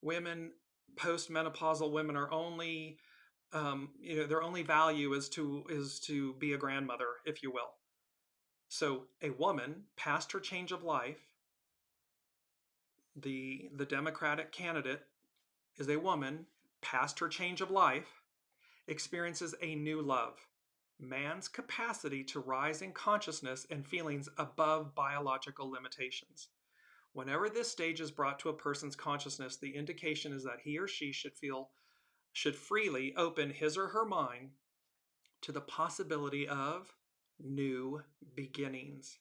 Women, postmenopausal women are only, their only value is to be a grandmother, if you will. So a woman past her change of life, the Democratic candidate is a woman past her change of life, experiences a new love. Man's capacity to rise in consciousness and feelings above biological limitations. Whenever this stage is brought to a person's consciousness, the indication is that he or she should freely open his or her mind to the possibility of new beginnings.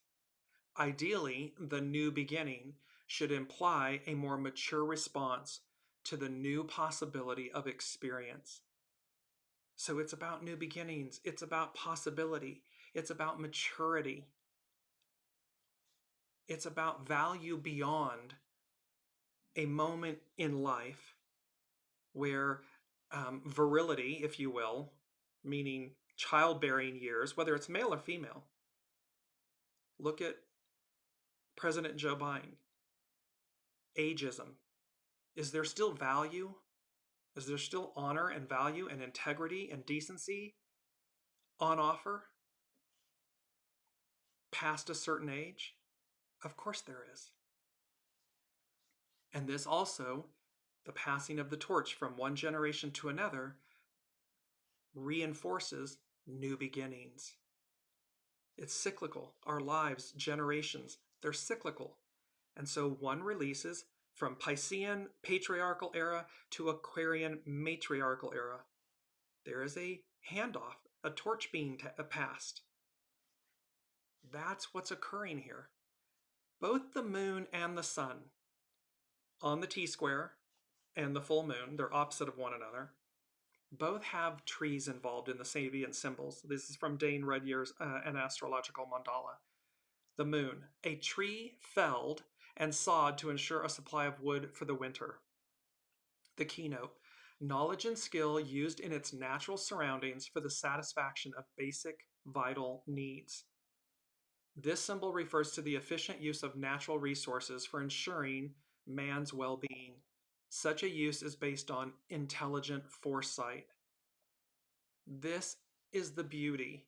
Ideally, the new beginning should imply a more mature response to the new possibility of experience. So it's about new beginnings. It's about possibility. It's about maturity. It's about value beyond a moment in life where virility, if you will, meaning childbearing years, whether it's male or female. Look at President Joe Biden. Ageism. Is there still value? Is there still honor and value and integrity and decency on offer past a certain age? Of course there is. And this also, the passing of the torch from one generation to another, reinforces new beginnings. It's cyclical. Our lives, generations, they're cyclical. And so one releases from Piscean patriarchal era to Aquarian matriarchal era. There is a handoff, a torch being passed. That's what's occurring here. Both the moon and the sun on the T-square and the full moon, they're opposite of one another, Both have trees involved in the Sabian symbols. This is from Dane Rudyard's An Astrological Mandala. The moon, a tree felled and sawed to ensure a supply of wood for the winter. The keynote, knowledge and skill used in its natural surroundings for the satisfaction of basic vital needs. This symbol refers to the efficient use of natural resources for ensuring man's well-being. Such a use is based on intelligent foresight. This is the beauty.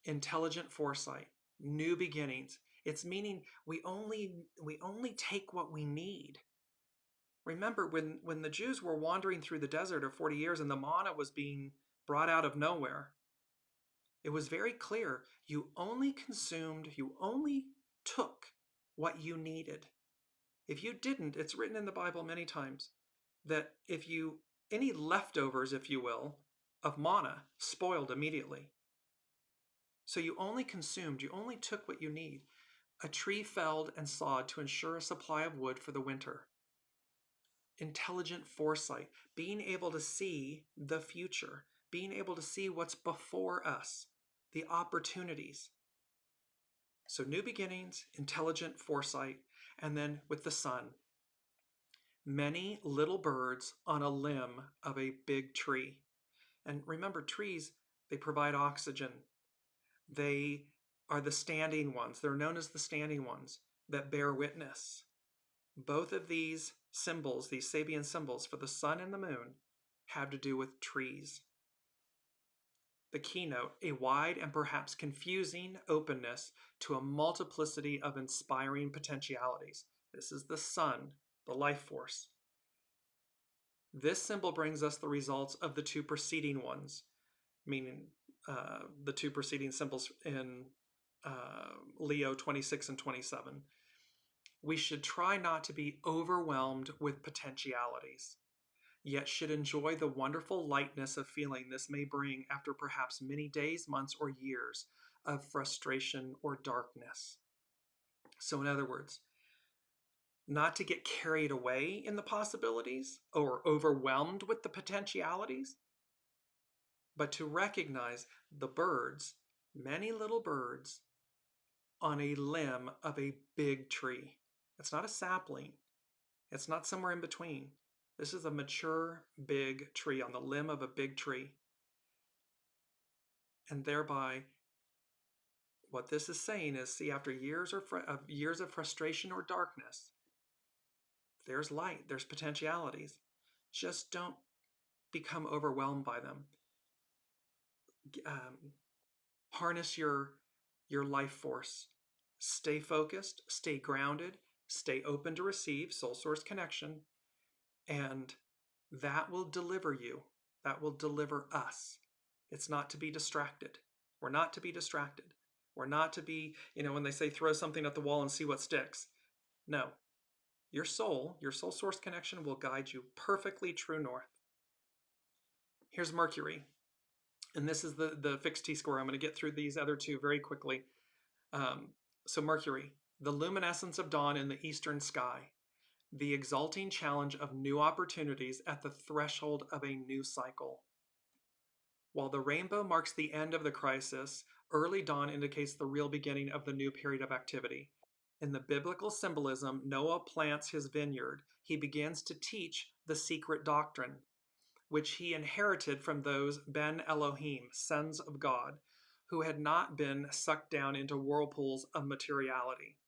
Intelligent foresight, new beginnings. It's meaning we only take what we need. Remember, when the Jews were wandering through the desert for 40 years and the manna was being brought out of nowhere, it was very clear you only took what you needed. If you didn't, it's written in the Bible many times that any leftovers, if you will, of manna spoiled immediately. So you only took what you need. A tree felled and sawed to ensure a supply of wood for the winter. Intelligent foresight, being able to see the future, being able to see what's before us, the opportunities. So new beginnings, intelligent foresight, and then with the sun, many little birds on a limb of a big tree. And remember, trees, they provide oxygen. They are the standing ones. They're known as the standing ones that bear witness. Both of these symbols, these Sabian symbols for the sun and the moon, have to do with trees. The keynote, a wide and perhaps confusing openness to a multiplicity of inspiring potentialities. This is the sun, the life force. This symbol brings us the results of the two preceding ones, meaning the two preceding symbols in Leo 26 and 27. We should try not to be overwhelmed with potentialities, yet should enjoy the wonderful lightness of feeling this may bring after perhaps many days, months, or years of frustration or darkness. So in other words, not to get carried away in the possibilities or overwhelmed with the potentialities, but to recognize the birds, many little birds, on a limb of a big tree. It's not a sapling. It's not somewhere in between. This is a mature, big tree on the limb of a big tree. And thereby, what this is saying is, see, after years of frustration or darkness, there's light, there's potentialities. Just don't become overwhelmed by them. Harness your life force. Stay focused, stay grounded, stay open to receive, soul source connection, and that will deliver you. That will deliver us. It's not to be distracted. We're not to be distracted. We're not to be, when they say throw something at the wall and see what sticks. No. Your soul source connection will guide you perfectly true north. Here's Mercury. And this is the fixed T-score. I'm going to get through these other two very quickly. So Mercury, the luminescence of dawn in the eastern sky, the exalting challenge of new opportunities at the threshold of a new cycle. While the rainbow marks the end of the crisis, early dawn indicates the real beginning of the new period of activity. In the biblical symbolism, Noah plants his vineyard. He begins to teach the secret doctrine, which he inherited from those Ben Elohim, sons of God, who had not been sucked down into whirlpools of materiality.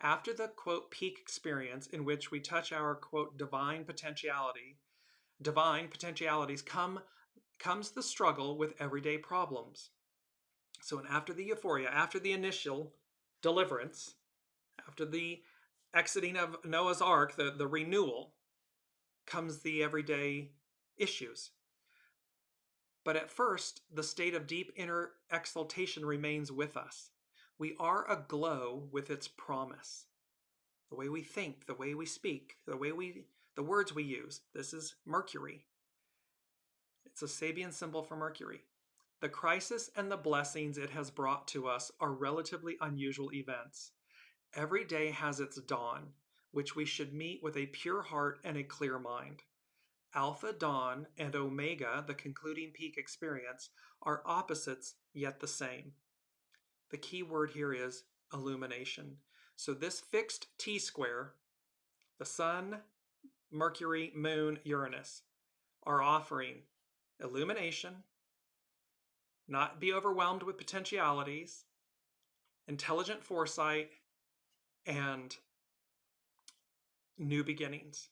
After the, quote, peak experience in which we touch our, quote, divine potentialities, comes the struggle with everyday problems. So after the euphoria, after the initial deliverance, after the exiting of Noah's Ark, the renewal, comes the everyday issues. But at first, the state of deep inner exaltation remains with us. We are aglow with its promise. The way we think, the way we speak, the words we use. This is Mercury. It's a Sabian symbol for Mercury. The crisis and the blessings it has brought to us are relatively unusual events. Every day has its dawn, which we should meet with a pure heart and a clear mind. Alpha, dawn, and Omega, the concluding peak experience, are opposites yet the same. The key word here is illumination. So this fixed T-square, the Sun, Mercury, Moon, Uranus, are offering illumination, not be overwhelmed with potentialities, intelligent foresight, and new beginnings.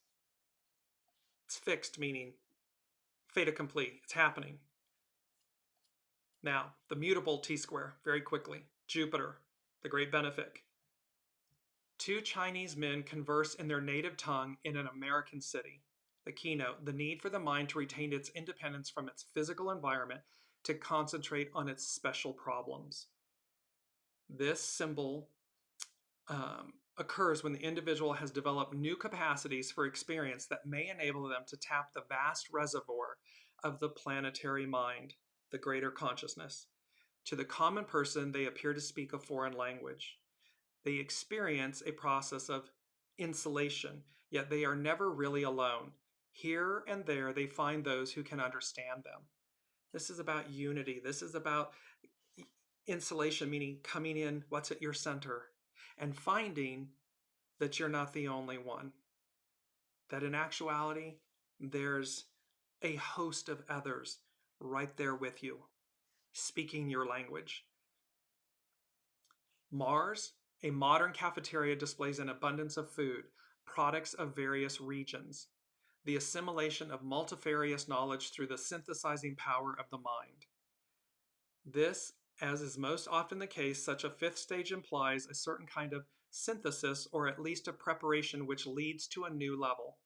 It's fixed, meaning fait accompli. It's happening. Now, the mutable T-square, very quickly. Jupiter, the great benefic. Two Chinese men converse in their native tongue in an American city. The keynote, the need for the mind to retain its independence from its physical environment to concentrate on its special problems. This symbol occurs when the individual has developed new capacities for experience that may enable them to tap the vast reservoir of the planetary mind, the greater consciousness. To the common person, they appear to speak a foreign language. They experience a process of insulation, yet they are never really alone. Here and there, they find those who can understand them. This is about unity. This is about insulation, meaning coming in what's at your center and finding that you're not the only one. That in actuality, there's a host of others right there with you, speaking your language. Mars, a modern cafeteria, displays an abundance of food, products of various regions, the assimilation of multifarious knowledge through the synthesizing power of the mind. This, as is most often the case, such a fifth stage implies a certain kind of synthesis or at least a preparation which leads to a new level.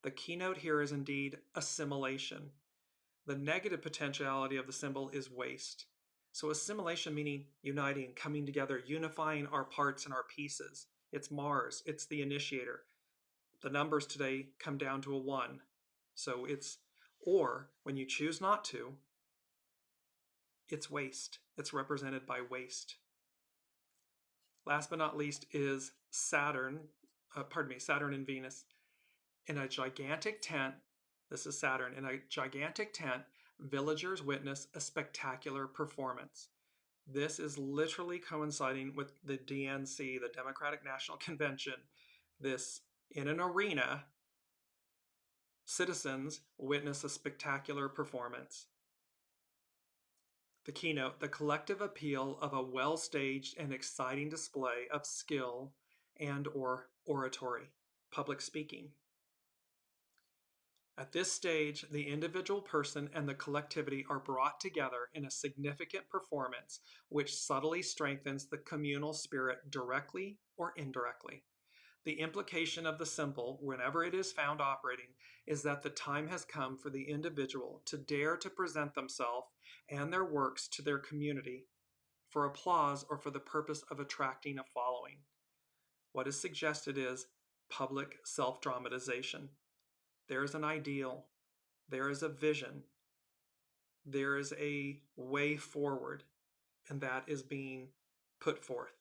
The keynote here is indeed assimilation. The negative potentiality of the symbol is waste. So assimilation meaning uniting, coming together, unifying our parts and our pieces. It's Mars, it's the initiator. The numbers today come down to a 1. So it's, or when you choose not to, it's waste. It's represented by waste. Last but not least is Saturn and Venus. In a gigantic tent, this is Saturn, in a gigantic tent, villagers witness a spectacular performance. This is literally coinciding with the DNC, the Democratic National Convention. This, in an arena, citizens witness a spectacular performance. The keynote, the collective appeal of a well-staged and exciting display of skill and or oratory, public speaking. At this stage, the individual person and the collectivity are brought together in a significant performance which subtly strengthens the communal spirit directly or indirectly. The implication of the symbol, whenever it is found operating, is that the time has come for the individual to dare to present themselves and their works to their community for applause or for the purpose of attracting a following. What is suggested is public self-dramatization. There is an ideal, there is a vision, there is a way forward, and that is being put forth.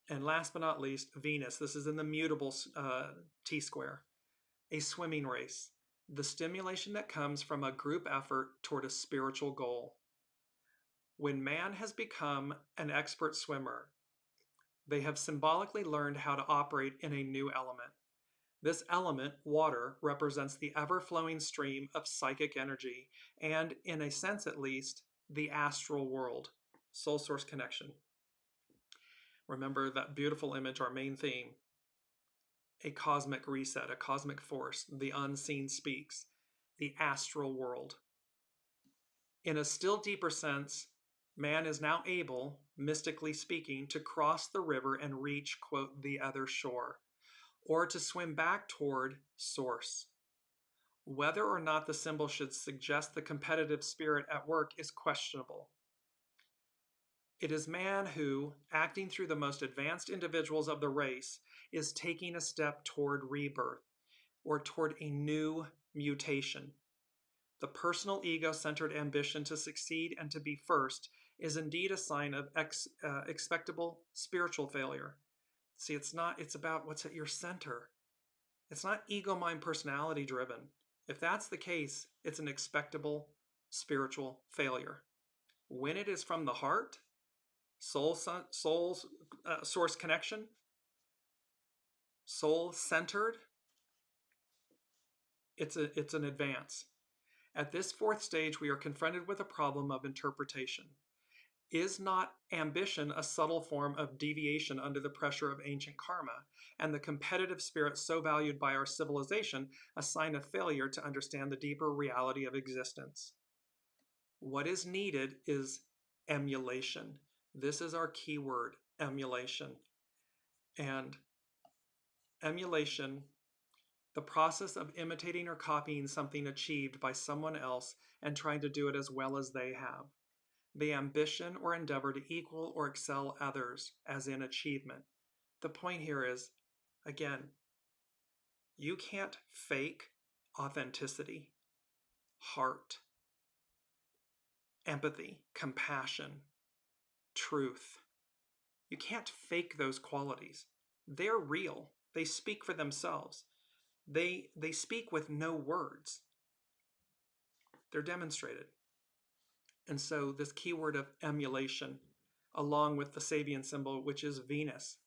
And last but not least, Venus. This is in the mutable T-square. A swimming race. The stimulation that comes from a group effort toward a spiritual goal. When man has become an expert swimmer, they have symbolically learned how to operate in a new element. This element, water, represents the ever-flowing stream of psychic energy and, in a sense at least, the astral world, soul source connection. Remember that beautiful image, our main theme, a cosmic reset, a cosmic force, the unseen speaks, the astral world. In a still deeper sense, man is now able, mystically speaking, to cross the river and reach, quote, the other shore, or to swim back toward source. Whether or not the symbol should suggest the competitive spirit at work is questionable. It is man who, acting through the most advanced individuals of the race, is taking a step toward rebirth or toward a new mutation. The personal ego-centered ambition to succeed and to be first is indeed a sign of expectable spiritual failure. See, it's about what's at your center. It's not ego, mind, personality driven. If that's the case, it's an expectable spiritual failure. When it is from the heart, soul's source connection, soul centered, it's an advance. At this fourth stage, we are confronted with a problem of interpretation. Is not ambition a subtle form of deviation under the pressure of ancient karma, and the competitive spirit so valued by our civilization a sign of failure to understand the deeper reality of existence? What is needed is emulation. This is our key word, emulation. And emulation, the process of imitating or copying something achieved by someone else and trying to do it as well as they have. The ambition or endeavor to equal or excel others, as in achievement. The point here is, again, you can't fake authenticity, heart, empathy, compassion, truth. You can't fake those qualities. They're real. They speak for themselves. They speak with no words. They're demonstrated. And so this keyword of emulation, along with the Sabian symbol, which is Venus,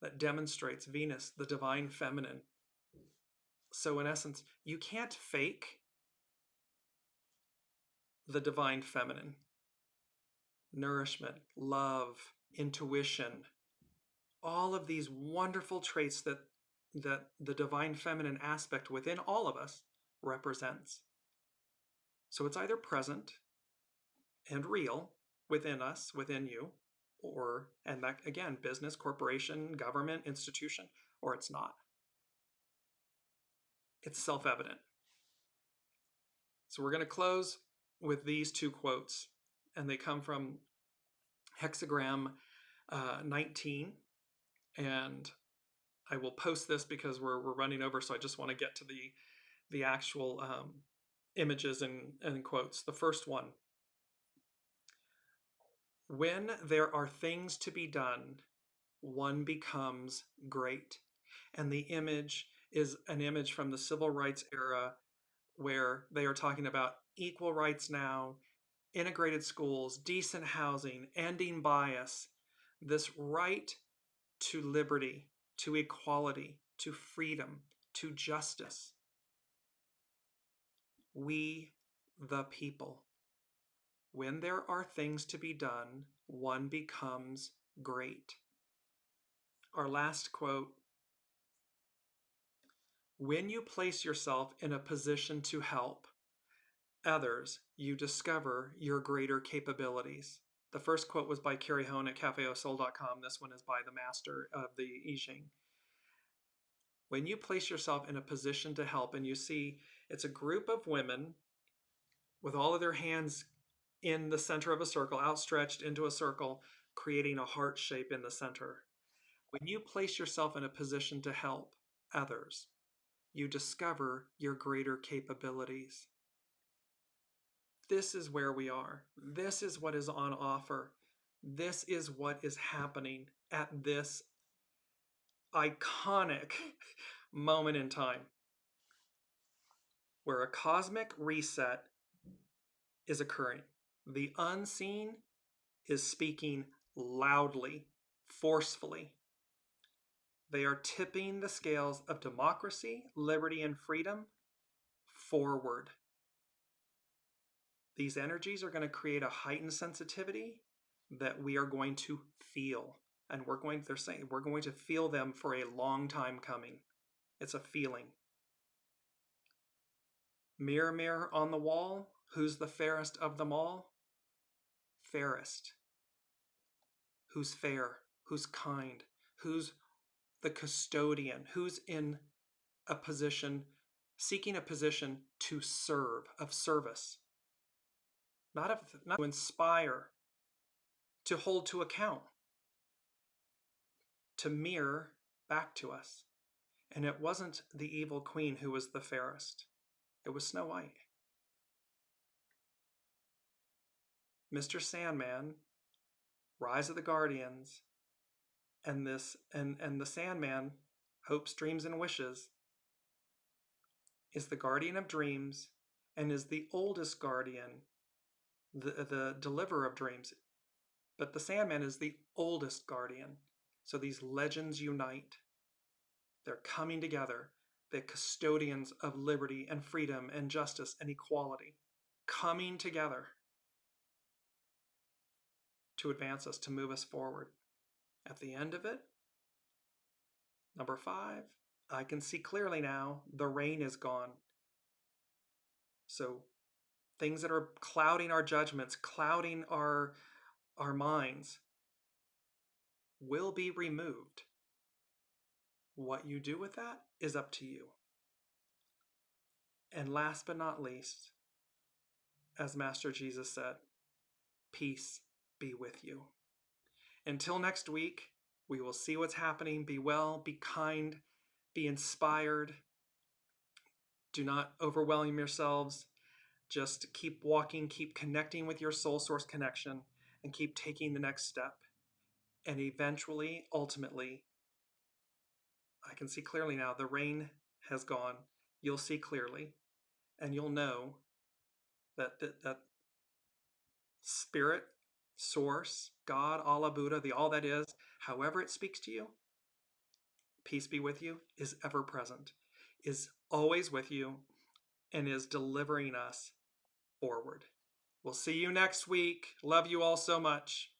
that demonstrates Venus, the divine feminine. So in essence, you can't fake the divine feminine. Nourishment, love, intuition, all of these wonderful traits that the divine feminine aspect within all of us represents. So it's either present and real within us, within you, or, and that again, business, corporation, government, institution, or it's not. It's self-evident. So we're going to close with these two quotes, and they come from HEXAGRAM 19, and I will post this because we're running over, so I just want to get to the actual images and quotes. The first one: when there are things to be done, one becomes great. And the image is an image from the civil rights era where they are talking about equal rights now, integrated schools, decent housing, ending bias, this right to liberty, to equality, to freedom, to justice. We, the people. When there are things to be done, one becomes great. Our last quote: when you place yourself in a position to help others, you discover your greater capabilities. The first quote was by Carrie Hone at cafeausoul.com. This one is by the master of the I Ching. When you place yourself in a position to help, and you see it's a group of women with all of their hands in the center of a circle, outstretched into a circle, creating a heart shape in the center. When you place yourself in a position to help others, you discover your greater capabilities. This is where we are. This is what is on offer. This is what is happening at this iconic moment in time, where a cosmic reset is occurring. The unseen is speaking loudly, forcefully. They are tipping the scales of democracy, liberty, and freedom forward. These energies are going to create a heightened sensitivity that we are going to feel. And they're saying we're going to feel them for a long time coming. It's a feeling. Mirror, mirror on the wall, who's the fairest of them all? Fairest. Who's fair? Who's kind? Who's the custodian? Who's in a position, seeking a position to serve, of service? Not to inspire, to hold to account, to mirror back to us. And it wasn't the evil queen who was the fairest. It was Snow White. Mr. Sandman, Rise of the Guardians, and the Sandman, hopes, dreams, and wishes, is the guardian of dreams and is the oldest guardian, the deliverer of dreams. But the Sandman is the oldest guardian. So these legends unite. They're coming together, the custodians of liberty and freedom and justice and equality, coming together to advance us, to move us forward. At the end of it, number 5, I can see clearly now, the rain is gone. So things that are clouding our judgments, clouding our minds, will be removed. What you do with that is up to you. And last but not least, as Master Jesus said, peace be with you. Until next week, we will see what's happening. Be well, be kind, be inspired. Do not overwhelm yourselves. Just keep walking, keep connecting with your soul source connection, and keep taking the next step. And eventually, ultimately, I can see clearly now, the rain has gone. You'll see clearly, and you'll know that spirit, source, God, Allah, Buddha, the all that is, however it speaks to you, peace be with you, is ever present, is always with you, and is delivering us forward. We'll see you next week. Love you all so much.